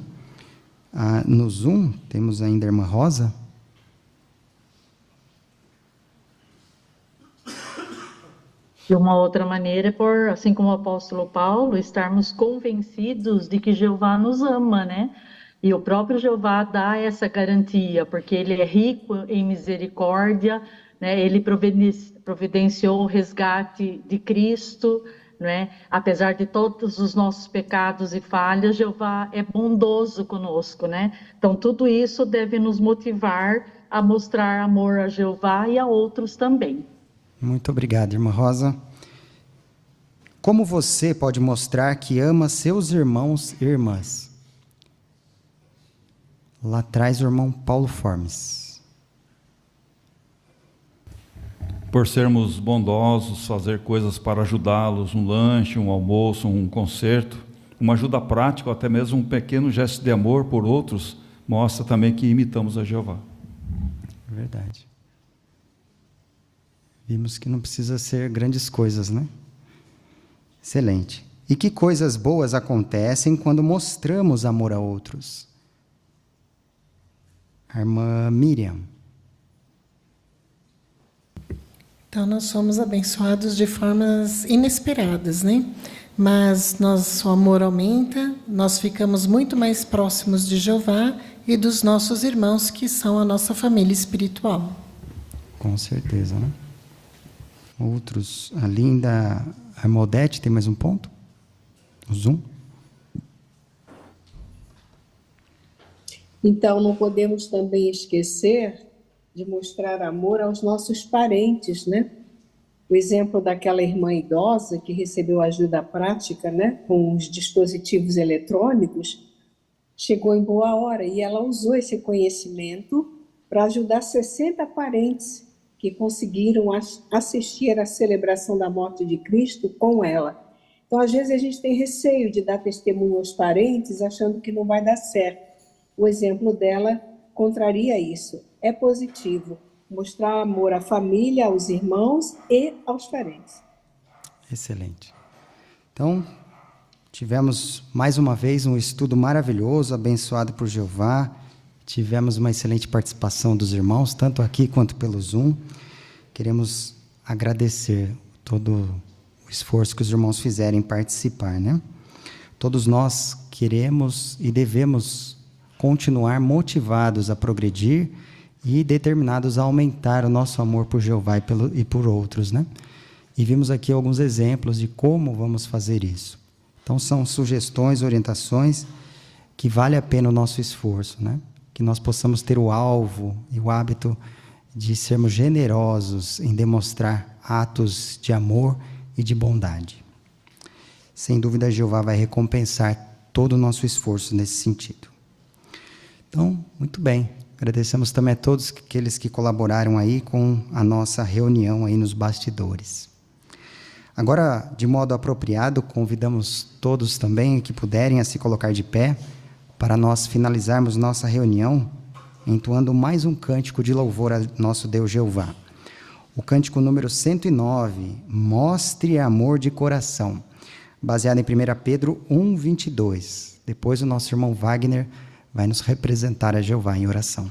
No Zoom, temos ainda a irmã Rosa. De uma outra maneira, por, assim como o apóstolo Paulo, estarmos convencidos de que Jeová nos ama, né? E o próprio Jeová dá essa garantia, porque Ele é rico em misericórdia, né? Ele providenciou o resgate de Cristo, né? Apesar de todos os nossos pecados e falhas, Jeová é bondoso conosco, né? Então, tudo isso deve nos motivar a mostrar amor a Jeová e a outros também. Muito obrigado, irmã Rosa. Como você pode mostrar que ama seus irmãos e irmãs? Lá atrás, o irmão Paulo Formes. Por sermos bondosos, fazer coisas para ajudá-los, um lanche, um almoço, um concerto, uma ajuda prática, ou até mesmo um pequeno gesto de amor por outros, mostra também que imitamos a Jeová. É verdade. Vimos que não precisa ser grandes coisas, né? Excelente. E que coisas boas acontecem quando mostramos amor a outros? A irmã Miriam. Então, nós somos abençoados de formas inesperadas, né? Mas nosso amor aumenta, nós ficamos muito mais próximos de Jeová e dos nossos irmãos, que são a nossa família espiritual. Com certeza, né? Outros, além da irmã Odete, tem mais um ponto? O Zoom? Então, não podemos também esquecer de mostrar amor aos nossos parentes, né? O exemplo daquela irmã idosa que recebeu ajuda prática, né, com os dispositivos eletrônicos, chegou em boa hora e ela usou esse conhecimento para ajudar 60 parentes que conseguiram assistir à celebração da morte de Cristo com ela. Então, às vezes, a gente tem receio de dar testemunho aos parentes, achando que não vai dar certo. O exemplo dela contraria isso. É positivo mostrar amor à família, aos irmãos e aos parentes. Excelente. Então, tivemos mais uma vez um estudo maravilhoso, abençoado por Jeová. Tivemos uma excelente participação dos irmãos, tanto aqui quanto pelo Zoom. Queremos agradecer todo o esforço que os irmãos fizeram em participar, né? Todos nós queremos e devemos continuar motivados a progredir e determinados a aumentar o nosso amor por Jeová e por outros, né? E vimos aqui alguns exemplos de como vamos fazer isso. Então, são sugestões, orientações que vale a pena o nosso esforço, né? Que nós possamos ter o alvo e o hábito de sermos generosos em demonstrar atos de amor e de bondade. Sem dúvida, Jeová vai recompensar todo o nosso esforço nesse sentido. Então, muito bem. Agradecemos também a todos aqueles que colaboraram aí com a nossa reunião aí nos bastidores. Agora, de modo apropriado, convidamos todos também que puderem a se colocar de pé para nós finalizarmos nossa reunião entoando mais um cântico de louvor a nosso Deus Jeová. O cântico número 109, Mostre Amor de Coração, baseado em 1 Pedro 1:22. Depois o nosso irmão Wagner vai nos representar a Jeová em oração.